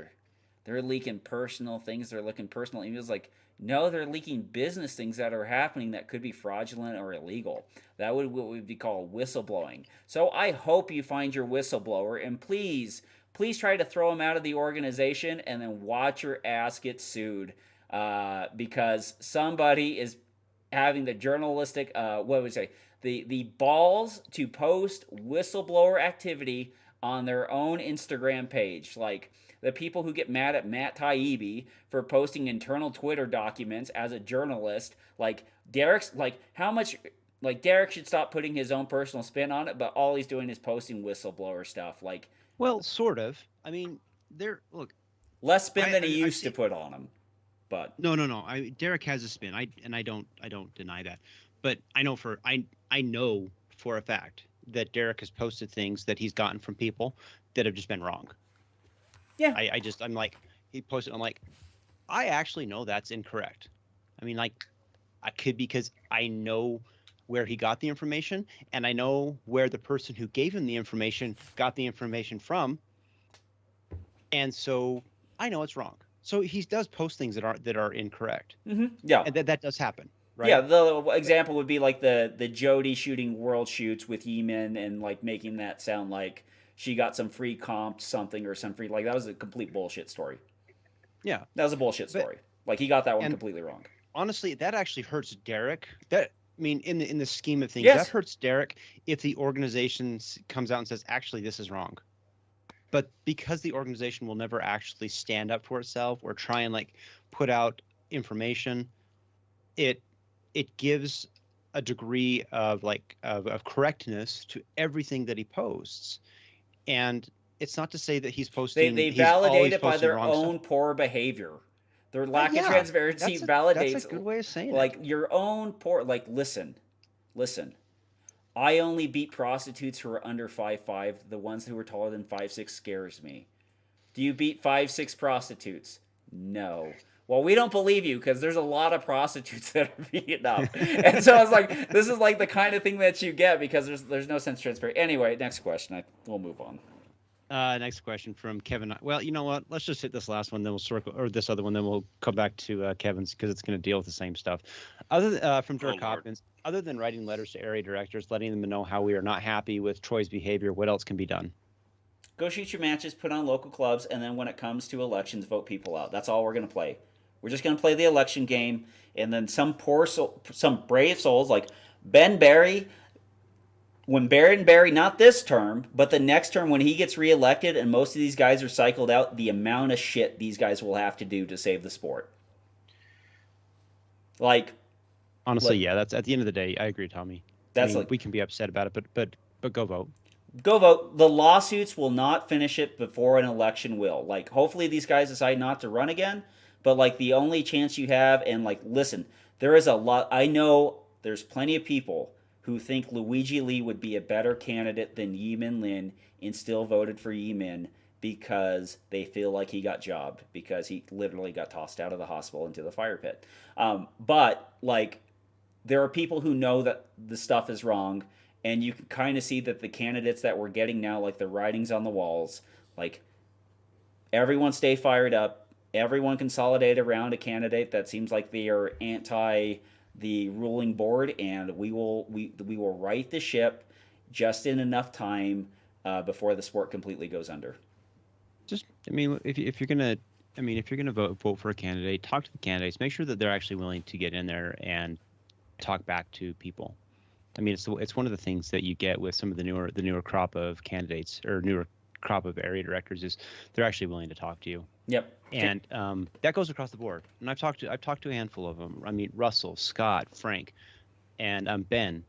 they're leaking personal things. They're leaking personal emails. Like no, they're leaking business things that are happening that could be fraudulent or illegal. That would what would be called whistleblowing. So I hope you find your whistleblower, and please try to throw him out of the organization and then watch your ass get sued because somebody is having the journalistic, the balls to post whistleblower activity on their own Instagram page. Like the people who get mad at Matt Taibbi for posting internal Twitter documents as a journalist. Like Derek's, like how much, like Derek should stop putting his own personal spin on it, but all he's doing is posting whistleblower stuff. Like, well, sort of. I mean, less spin than he used to put on him. But no. Derek has a spin. I don't deny that. But I know for a fact that Derek has posted things that he's gotten from people that have just been wrong. Yeah. I'm like, he posted. I'm like, I actually know that's incorrect. I mean, like, I could because I know where he got the information, and I know where the person who gave him the information got the information from, and so I know it's wrong. So he does post things that are incorrect. Mm-hmm. Yeah, and that does happen, right? Yeah, the example would be like the Jody shooting world shoots with Yemen and like making that sound like she got some free comp something or some free, like that was a complete bullshit story. Yeah, that was a bullshit story. Like he got that one completely wrong. Honestly, that actually hurts Derek. I mean, in the scheme of things, yes. That hurts Derek if the organization comes out and says, actually, this is wrong. But because the organization will never actually stand up for itself or try and like put out information, it gives a degree of of correctness to everything that he posts. And it's not to say that he's posting. They validate it by their own poor behavior. Their lack of transparency validates. That's a good way of saying like your own poor. Like listen. I only beat prostitutes who are under 5'5". The ones who are taller than 5'6" scares me. Do you beat 5'6" prostitutes? No. Well, we don't believe you because there's a lot of prostitutes that are beaten up. And so I was like, this is like the kind of thing that you get because there's no sense of transparency. Anyway, next question. We'll move on. Next question from Kevin. Well, you know what? Let's just hit this last one, then we'll circle, or this other one, then we'll come back to Kevin's because it's going to deal with the same stuff. From Dirk Lord. Hopkins, other than writing letters to area directors, letting them know how we are not happy with Troy's behavior, what else can be done? Go shoot your matches, put on local clubs, and then when it comes to elections, vote people out. That's all we're going to play. We're just going to play the election game, and then some some brave souls like Ben Barry, when Baron Barry, not this term, but the next term when he gets reelected and most of these guys are cycled out, the amount of shit these guys will have to do to save the sport. Like, honestly, yeah, that's at the end of the day. I agree, Tommy. That's like, we can be upset about it, but go vote. Go vote. The lawsuits will not finish it before an election will. Like, hopefully these guys decide not to run again, but like the only chance you have, and like, listen, there is a lot. I know there's plenty of people who think Luigi Lee would be a better candidate than Yi-Min Lin and still voted for Yi-Min because they feel like he got jobbed because he literally got tossed out of the hospital into the fire pit. But like, there are people who know that the stuff is wrong, and you can kind of see that the candidates that we're getting now, like the writings on the walls, like everyone stay fired up, everyone consolidate around a candidate that seems like they are anti the ruling board, and we will right the ship just in enough time before the sport completely goes under. Just, I mean, if you're gonna, if you're gonna vote for a candidate, talk to the candidates, make sure that they're actually willing to get in there and talk back to people. I mean, it's one of the things that you get with some of the newer crop of candidates or newer crop of area directors is they're actually willing to talk to you. Yep. And that goes across the board. And I've talked to a handful of them. I mean, Russell, Scott, Frank, and Ben.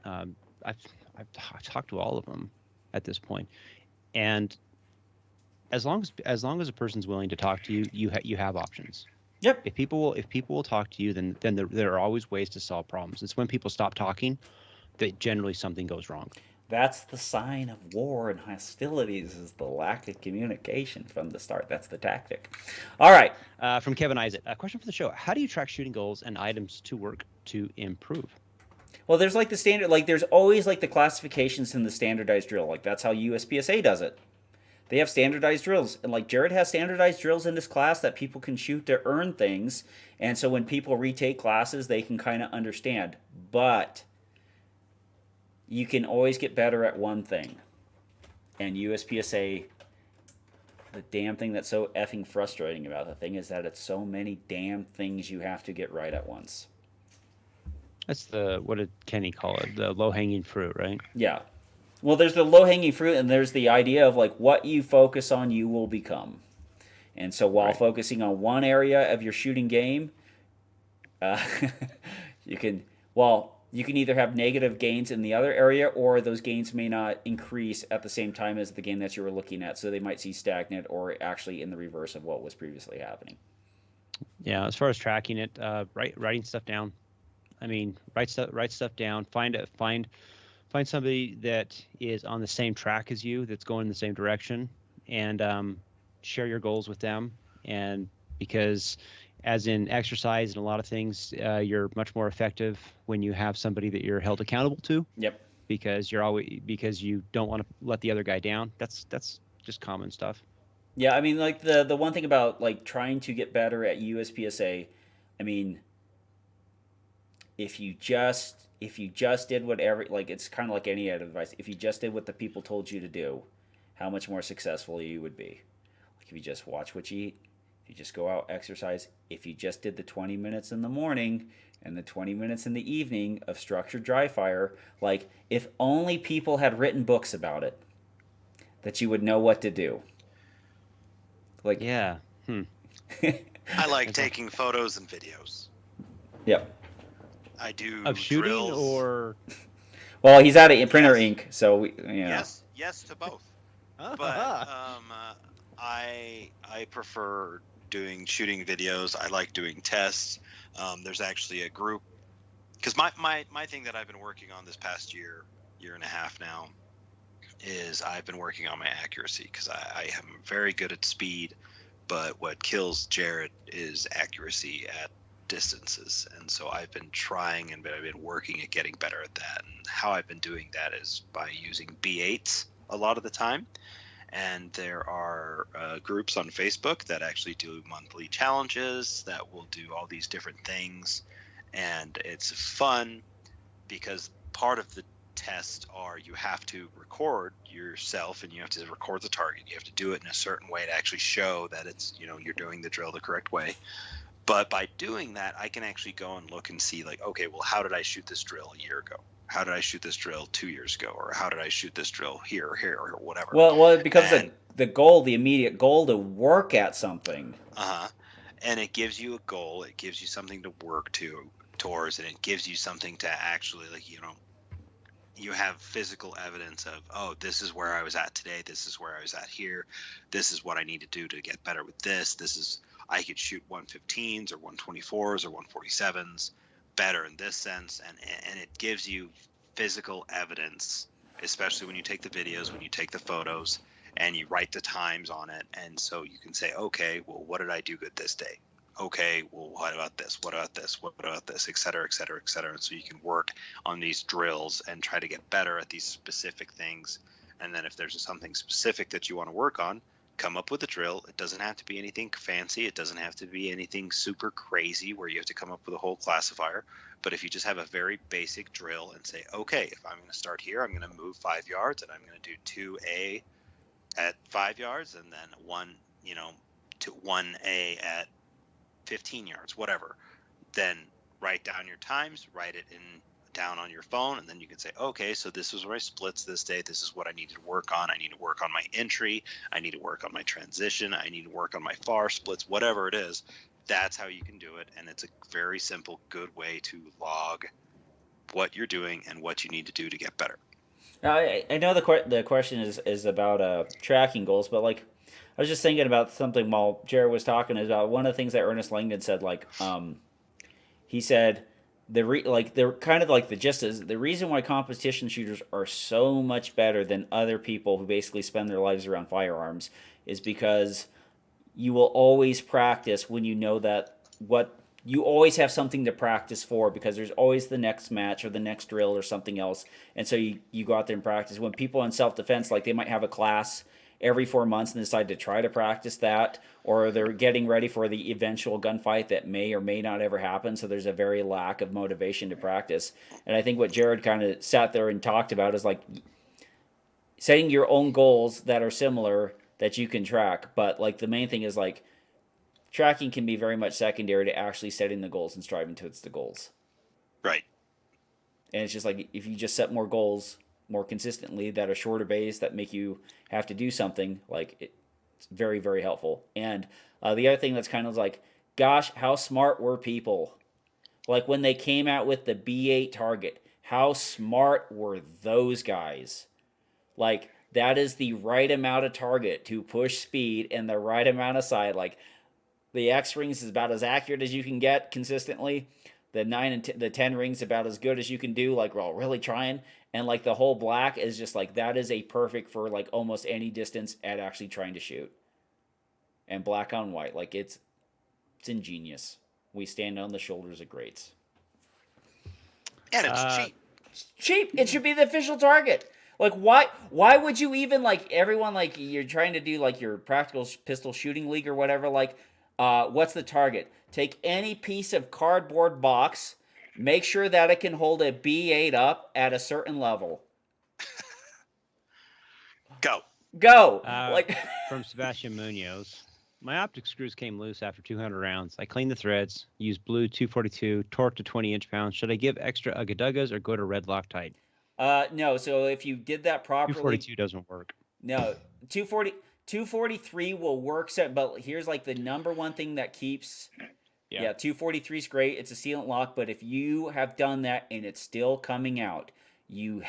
I've talked to all of them at this point. And as long as a person's willing to talk to you, you have options. Yep. If people will talk to you, then there are always ways to solve problems. It's when people stop talking that generally something goes wrong. That's the sign of war and hostilities, is the lack of communication from the start. That's the tactic. All right. From Kevin Isaac, a question for the show: how do you track shooting goals and items to work to improve? Well, there's like the standard, like there's always like the classifications in the standardized drill. Like that's how USPSA does it. They have standardized drills, and like Jared has standardized drills in this class that people can shoot to earn things, and so when people retake classes, they can kind of understand. But you can always get better at one thing, and USPSA, the damn thing that's so effing frustrating about the thing is that it's so many damn things you have to get right at once. That's what did Kenny call it? The low-hanging fruit, right? Yeah. Well, there's the low-hanging fruit, and there's the idea of like what you focus on, you will become. And so while focusing on one area of your shooting game, you can either have negative gains in the other area, or those gains may not increase at the same time as the game that you were looking at. So they might see stagnant or actually in the reverse of what was previously happening. Yeah, as far as tracking it, writing stuff down. I mean, write stuff down. Find somebody that is on the same track as you, that's going in the same direction, and share your goals with them. And because, as in exercise and a lot of things, you're much more effective when you have somebody that you're held accountable to. Yep. Because you don't want to let the other guy down. That's just common stuff. Yeah, I mean, like the one thing about like trying to get better at USPSA, I mean, if you just did whatever, like it's kind of like any other advice. If you just did what the people told you to do, how much more successful you would be. Like if you just watch what you eat, if you just go out, exercise, if you just did the 20 minutes in the morning and the 20 minutes in the evening of structured dry fire, like if only people had written books about it, that you would know what to do. Like, yeah. I like taking photos and videos. Yep. I do of shooting drills. or. Well, he's out of printer ink, so Yes to both. But I prefer doing shooting videos. I like doing tests. There's actually a group, because my thing that I've been working on this past year and a half now is I've been working on my accuracy, because I am very good at speed, but what kills Jared is accuracy at distances. And so I've been trying and I've been working at getting better at that. And how I've been doing that is by using B8s a lot of the time. And there are groups on Facebook that actually do monthly challenges that will do all these different things. And it's fun because part of the test are you have to record yourself and you have to record the target. You have to do it in a certain way to actually show that it's, you're doing the drill the correct way. But by doing that, I can actually go and look and see, like, okay, well, how did I shoot this drill a year ago? How did I shoot this drill 2 years ago? Or how did I shoot this drill here, or whatever? Well, it becomes the goal, the immediate goal to work at something. And it gives you a goal. It gives you something to work towards, and it gives you something to actually, like, you have physical evidence of, oh, this is where I was at today. This is where I was at here. This is what I need to do to get better with this. I could shoot 115s or 124s or 147s better in this sense. And it gives you physical evidence, especially when you take the videos, when you take the photos, and you write the times on it. And so you can say, okay, well, what did I do good this day? Okay, well, what about this? What about this? What about this? Et cetera, et cetera, et cetera. And so you can work on these drills and try to get better at these specific things. And then if there's something specific that you want to work on, come up with a drill. It doesn't have to be anything fancy. It doesn't have to be anything super crazy where you have to come up with a whole classifier. But if you just have a very basic drill and say, okay, if I'm going to start here, I'm going to move 5 yards and I'm going to do 2A at 5 yards and then to 1A at 15 yards, whatever, then write down your times, write it down on your phone, and then you can say, okay, so this was my splits this day. This is what I need to work on. I need to work on my entry. I need to work on my transition. I need to work on my far splits, whatever it is. That's how you can do it. And it's a very simple, good way to log what you're doing and what you need to do to get better. Now, I know the question is about tracking goals, but like I was just thinking about something while Jared was talking about one of the things that Ernest Langdon said. Like, he said they're kind of like the gist is the reason why competition shooters are so much better than other people who basically spend their lives around firearms is because you will always practice when you know that what you always have something to practice for because there's always the next match or the next drill or something else. And so you go out there and practice. When people in self-defense, like they might have a class every 4 months and decide to try to practice that, or they're getting ready for the eventual gunfight that may or may not ever happen. So there's a very lack of motivation to practice. And I think what Jared kind of sat there and talked about is like setting your own goals that are similar that you can track. But like the main thing is like, tracking can be very much secondary to actually setting the goals and striving towards the goals. Right. And it's just like if you just set more goals more consistently that are shorter bays that make you have to do something, like it's very, very helpful. And the other thing that's kind of like, gosh, how smart were people? Like when they came out with the B8 target, how smart were those guys? Like that is the right amount of target to push speed and the right amount of sight. Like the X rings is about as accurate as you can get consistently. The 9 and the 10 rings about as good as you can do. Like we're all really trying, and like the whole black is just like that is a perfect for like almost any distance at actually trying to shoot. And black on white, like it's ingenious. We stand on the shoulders of greats. And it's cheap. It's cheap. It should be the official target. Like why would you even like everyone like you're trying to do like your practical pistol shooting league or whatever like. What's the target? Take any piece of cardboard box, make sure that it can hold a B8 up at a certain level. Go. Like from Sebastian Munoz. My optic screws came loose after 200 rounds. I cleaned the threads, used blue 242, torque to 20 inch-pounds. Should I give extra agadugas or go to red Loctite? No. So if you did that properly, 242 doesn't work. No, 243 will work, but here's like the number one thing that keeps. Yeah, 243 is great. It's a sealant lock, but if you have done that and it's still coming out, you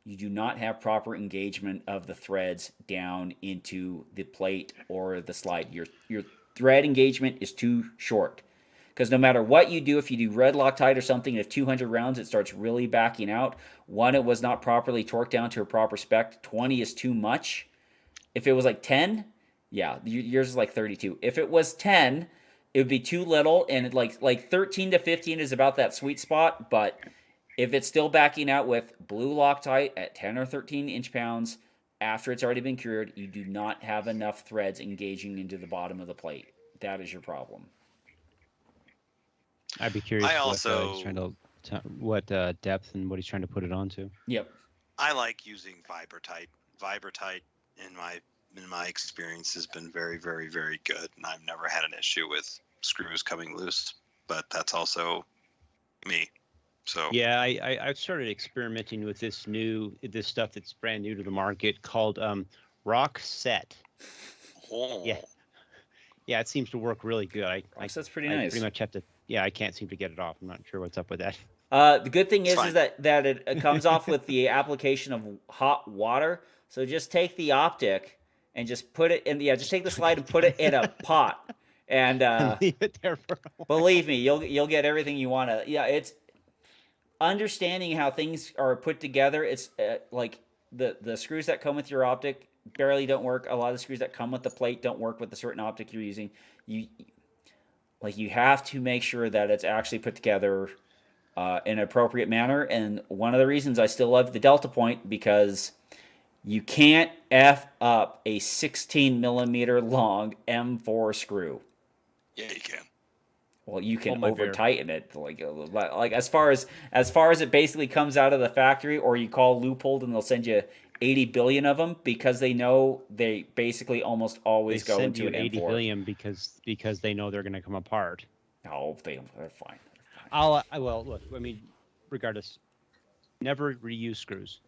do not have proper engagement of the threads down into the plate or the slide. Your thread engagement is too short. Because no matter what you do, if you do red Loctite or something, if 200 rounds, it starts really backing out. One, it was not properly torqued down to a proper spec. 20 is too much. If it was like 10, yeah, yours is like 32. If it was 10, it would be too little, and it like 13 to 15 is about that sweet spot. But if it's still backing out with blue Loctite at 10 or 13 inch-pounds after it's already been cured, you do not have enough threads engaging into the bottom of the plate. That is your problem. I'd be curious I what he's trying also to, what depth and what he's trying to put it onto. Yep. I like using Vibrotite. Vibrotite in my experience has been very, very, very good, and I've never had an issue with screws coming loose. But that's also me. So Yeah, I've started experimenting with this stuff that's brand new to the market called Rock Set. Yeah, yeah, it seems to work really good. That's pretty I nice. pretty much have to. Yeah, I can't seem to get it off. I'm not sure what's up with that. The good thing It's is that it comes off with the application of hot water. So just take the optic and just put it in just take the slide and put it in a pot. And Leave it there for a while. believe me, you'll get everything you want to. Yeah, it's understanding how things are put together. It's like the screws that come with your optic barely don't work. A lot of the screws that come with the plate don't work with the certain optic you're using. You have to make sure that it's actually put together in an appropriate manner. And one of the reasons I still love the Delta Point, because you can't F up a 16 millimeter long M4 screw. yeah, you can. Well, you can Hold my over beer. tighten it, like as far as it basically comes out of the factory, or you call Leupold and they'll send you 80 billion of them, because they know they basically almost always go send into you an 80 M4. billion because they know they're going to come apart. No, they're fine. Well, look, I mean, regardless, never reuse screws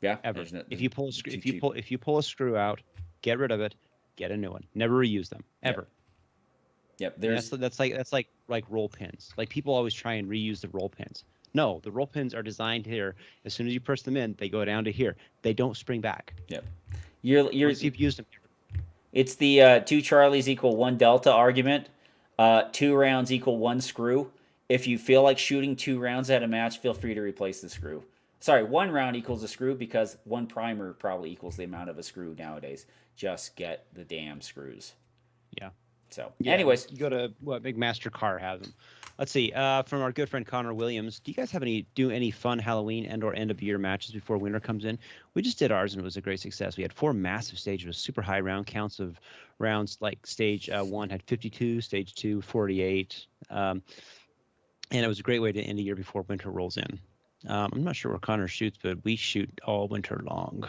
Yeah, ever. no, If you pull a screw, too if you pull a screw out, get rid of it, get a new one. Never reuse them ever. Yep, And that's like roll pins. Like, people always try and reuse the roll pins. No, the roll pins are designed here. As soon as you press them in, they go down to here. They don't spring back. Yep. Once you've used them. It's the 2 Charlies equal 1 Delta argument. 2 rounds equal 1 screw. If you feel like shooting 2 rounds at a match, feel free to replace the screw. Sorry, 1 round equals a screw, because 1 primer probably equals the amount of a screw nowadays. Just get the damn screws. Yeah. So, Yeah, anyways. you go to Big Master Car has them. Let's see. From our good friend Connor Williams, do you guys have any fun Halloween and/or end of year matches before winter comes in? We just did ours and it was a great success. We had 4 massive stages with super high round counts of rounds. Like stage 1 had 52, stage 2 48, and it was a great way to end the year before winter rolls in. I'm not sure where Connor shoots, but we shoot all winter long.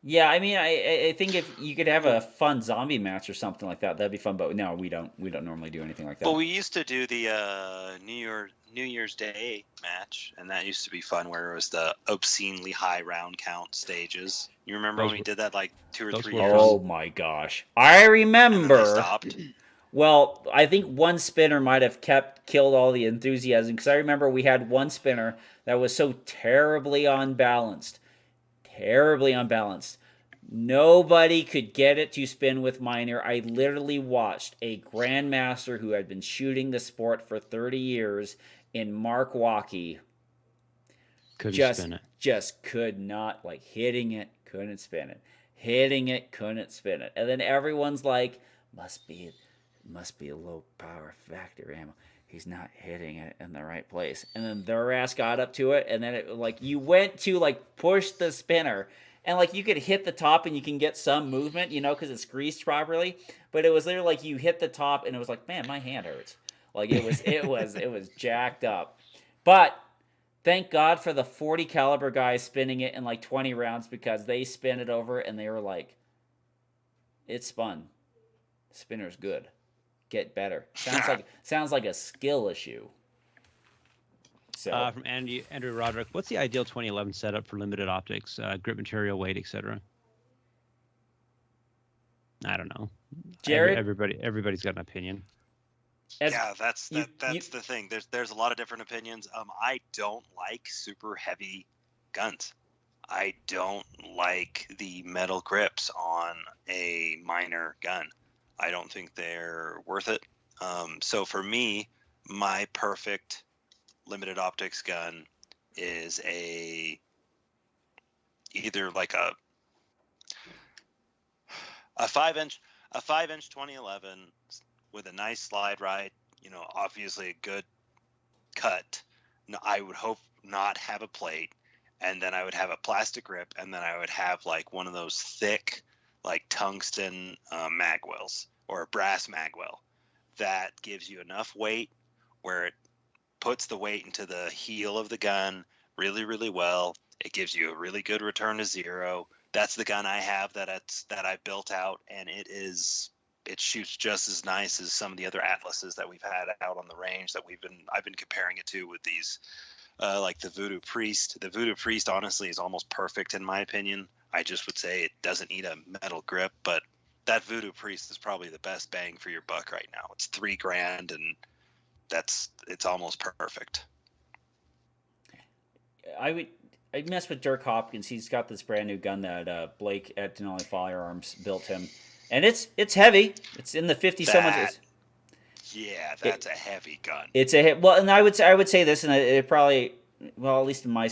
Yeah, I mean, I think if you could have a fun zombie match or something like that, that'd be fun. But no, we don't normally do anything like that. Well, we used to do the New Year's Day match, and that used to be fun, where it was the obscenely high round count stages. You remember when we did that like 2 or 3 years? Oh my gosh, I remember. And then they stopped. Well, I think one spinner might have killed all the enthusiasm, because I remember we had one spinner that was so terribly unbalanced. Nobody could get it to spin with minor. I literally watched a grandmaster who had been shooting the sport for 30 years in Mark Waukee Spin it. Just could not, hitting it, couldn't spin it. Hitting it, couldn't spin it. And then everyone's like, must be a low power factor ammo. He's not hitting it in the right place. And then their ass got up to it, and then it you went to push the spinner, and you could hit the top and you can get some movement, because it's greased properly. But it was literally you hit the top and it was like, man, my hand hurts. It was jacked up. But thank God for the 40 caliber guys spinning it in 20 rounds, because they spin it over and they were like, it spun. Spinner's good. Get better. Sounds like a skill issue. So from Andrew Roderick, what's the ideal 2011 setup for limited optics, grip material, weight, etc.? I don't know. Jared, everybody's got an opinion. Yeah, that's the thing. There's a lot of different opinions. I don't like super heavy guns. I don't like the metal grips on a minor gun. I don't think they're worth it. So for me, my perfect limited optics gun is either a 5-inch 2011 with a nice slide right, obviously a good cut. No, I would hope not have a plate, and then I would have a plastic grip, and then I would have like one of those thick, like tungsten magwells or a brass magwell that gives you enough weight where it puts the weight into the heel of the gun really, really well. It gives you a really good return to zero. That's the gun I have that I built out, and it shoots just as nice as some of the other Atlases that we've had out on the range that I've been comparing it to with these. Like the Voodoo Priest. The Voodoo Priest, honestly, is almost perfect in my opinion. I just would say it doesn't need a metal grip, but that Voodoo Priest is probably the best bang for your buck right now. It's $3,000, and it's almost perfect. I'd mess with Dirk Hopkins. He's got this brand new gun that Blake at Denali Firearms built him, and it's heavy. It's in the 50 so much. Yeah, that's a heavy gun. It's a well, and I would say this, and it probably, well, at least in my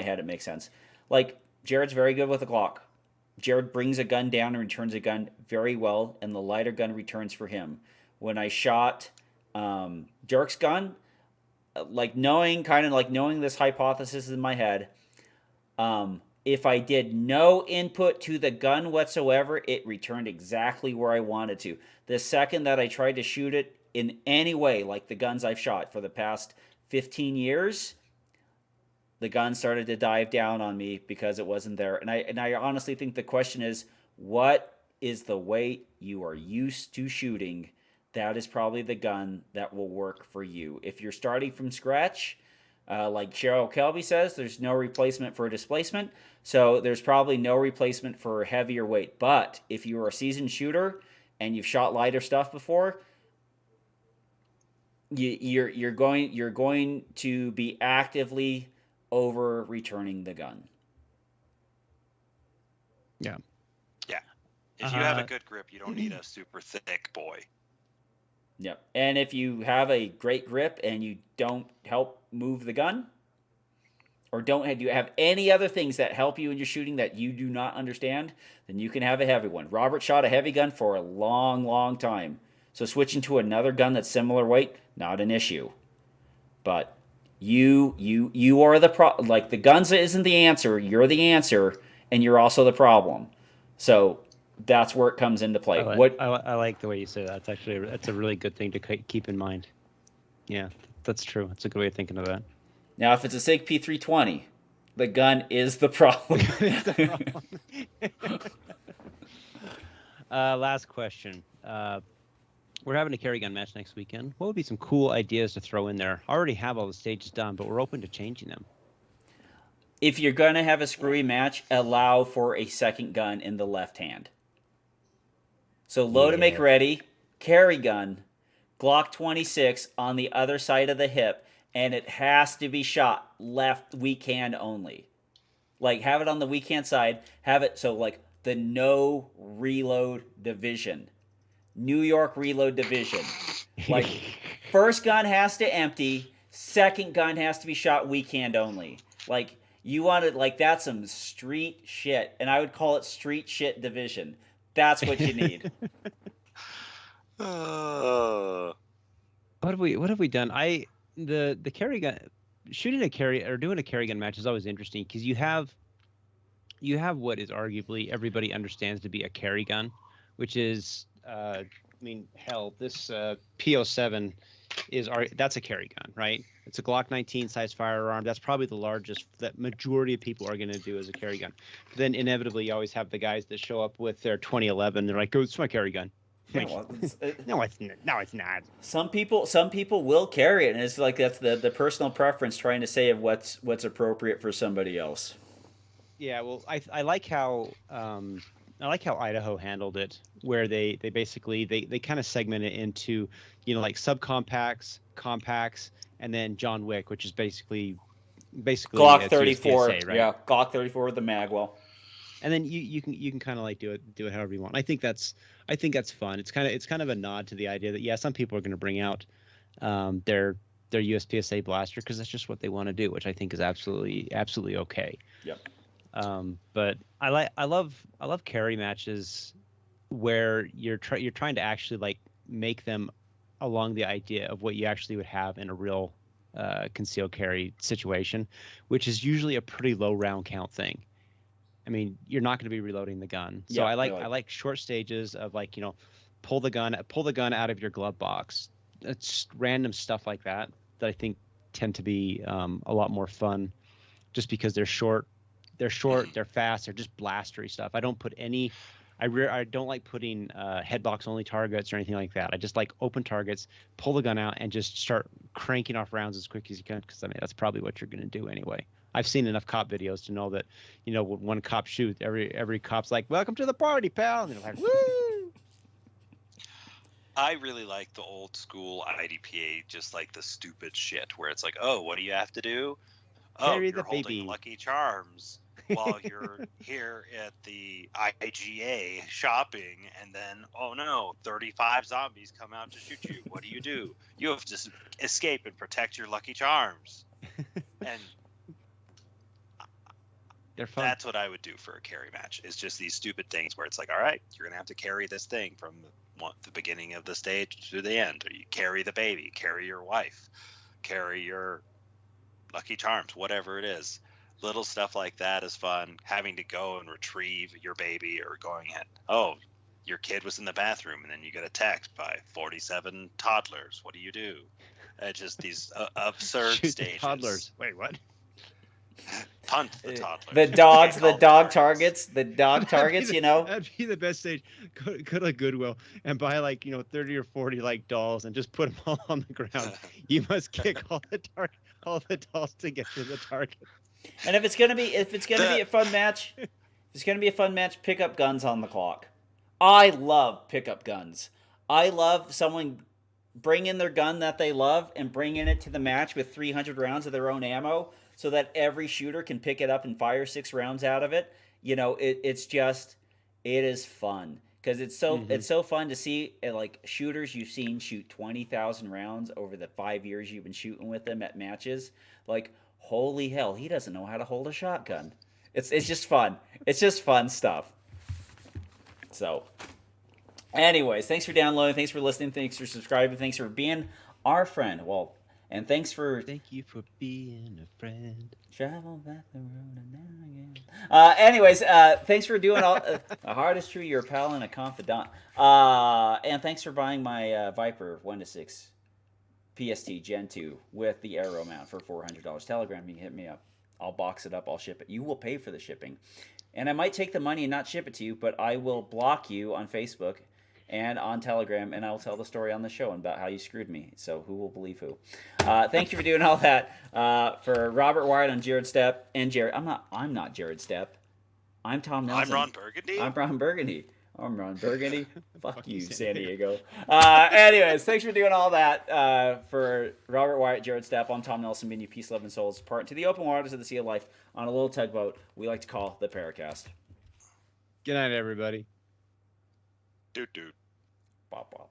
head, it makes sense. Like Jared's very good with a Glock. Jared brings a gun down and returns a gun very well, and the lighter gun returns for him. When I shot Dirk's gun, knowing this hypothesis in my head, if I did no input to the gun whatsoever, it returned exactly where I wanted to. The second that I tried to shoot it in any way, like the guns I've shot for the past 15 years, the gun started to dive down on me because it wasn't there. And I honestly think the question is, what is the weight you are used to shooting? That is probably the gun that will work for you. If you're starting from scratch, like Cheryl Kelby says, there's no replacement for displacement. So there's probably no replacement for heavier weight. But if you are a seasoned shooter and you've shot lighter stuff before, you're going to be actively over returning the gun. Yeah. Yeah. If you have a good grip, you don't need a super thick boy. Yep. And if you have a great grip and you don't help move the gun, or do you have any other things that help you in your shooting that you do not understand, then you can have a heavy one. Robert shot a heavy gun for a long, long time. So switching to another gun that's similar weight, not an issue. But you are the the guns isn't the answer. You're the answer, and you're also the problem. So that's where it comes into play. I like the way you say that. That's a really good thing to keep in mind. Yeah, that's true. That's a good way of thinking of that. Now, if it's a SIG P320, the gun is the problem. Last question. We're having a carry gun match next weekend. What would be some cool ideas to throw in there? I already have all the stages done, but we're open to changing them. If you're going to have a screwy match, allow for a second gun in the left hand. So load and make ready, carry gun, Glock 26 on the other side of the hip, and it has to be shot left weak hand only. Like, have it on the weak hand side. Have it so, like, the no reload division. New York reload division. Like, first gun has to empty. Second gun has to be shot weak hand only. Like, you want it, like, that's some street shit. And I would call it street shit division. That's what you need. What have we done? The carry gun, shooting a carry or doing a carry gun match is always interesting because you have what is arguably everybody understands to be a carry gun, which is this P07 that's a carry gun, right? It's a Glock 19 size firearm. That's probably the largest that majority of people are going to do as a carry gun. But then inevitably you always have the guys that show up with their 2011. They're like, "Oh, it's my carry gun." Yeah, well, no, it's not. Some people will carry it, and it's like that's the personal preference trying to say of what's appropriate for somebody else. Yeah, well, I like how Idaho handled it, where they basically they kind of segment it into, like subcompacts, compacts, and then John Wick, which is basically Glock 34, PSA, right? Yeah, Glock 34 with the magwell. And then you can kind of like do it however you want. I think that's fun. It's kind of a nod to the idea that some people are going to bring out their USPSA blaster because that's just what they want to do, which I think is absolutely okay. Yep. But I love carry matches where you're trying to actually like make them along the idea of what you actually would have in a real concealed carry situation, which is usually a pretty low round count thing. I mean, you're not going to be reloading the gun. So Yeah, I like short stages of like, pull the gun out of your glove box. It's random stuff like that that I think tend to be a lot more fun, just because they're short, they're fast, they're just blastery stuff. I don't put any. I don't like putting headbox only targets or anything like that. I just like open targets, pull the gun out, and just start cranking off rounds as quick as you can, because I mean that's probably what you're going to do anyway. I've seen enough cop videos to know that, when one cop shoots, every cop's like, "Welcome to the party, pal," and they're like, "Woo!" I really like the old school IDPA, just like the stupid shit where it's like, oh, what do you have to do? Carry You're the holding baby. Lucky Charms while you're here at the IGA shopping, and then, oh no, 35 zombies come out to shoot you. What do? You have to escape and protect your Lucky Charms. And They're fun. that's what I would do for a carry match. It's just these stupid things where it's like, all right, you're going to have to carry this thing from the beginning of the stage to the end. Or you carry the baby, carry your wife, carry your Lucky Charms, whatever it is. Little stuff like that is fun. Having to go and retrieve your baby, or going at, oh, your kid was in the bathroom, and then you get a text by 47 toddlers. What do? Just these absurd Shoot the stages. toddlers. Wait, what? Punt the toddlers. The dogs, Can't the call dog them targets, the dog targets. That'd be the best stage. Go to Goodwill and buy 30 or 40 dolls and just put them all on the ground. You must kick all the dolls to get to the target. And if it's gonna be a fun match, pick up guns on the clock. I love pickup guns. I love someone bringing their gun that they love and bringing it to the match with 300 rounds of their own ammo, so that every shooter can pick it up and fire 6 rounds out of it. It is fun, because it's so fun to see shooters you've seen shoot 20,000 rounds over the 5 years you've been shooting with them at matches. Like, holy hell, he doesn't know how to hold a shotgun. It's just fun. It's just fun stuff. So, anyways, thanks for downloading, thanks for listening, thanks for subscribing, thanks for being our friend. Well, and thank you for being a friend. Travel back the road and now again. Anyways, thanks for doing all. A heart is true, you're a pal and a confidant. And thanks for buying my Viper 1-6 PST Gen 2 with the Arrow mount for $400. Telegram, you can hit me up. I'll box it up. I'll ship it. You will pay for the shipping, and I might take the money and not ship it to you, but I will block you on Facebook and on Telegram, and I'll tell the story on the show about how you screwed me. So who will believe who? Thank you for doing all that. For Robert Wyatt and Jared Stepp and Jared, I'm not Jared Stepp. I'm Tom Nelson. I'm Ron Burgundy. I'm Ron Burgundy. Fuck you, San Diego. Anyways, thanks for doing all that. For Robert Wyatt, Jared Stepp, I'm Tom Nelson, bidding you peace, love, and souls. Part into the open waters of the Sea of Life on a little tugboat we like to call the PARAcast. Good night, everybody. Doot doot. Bop bop.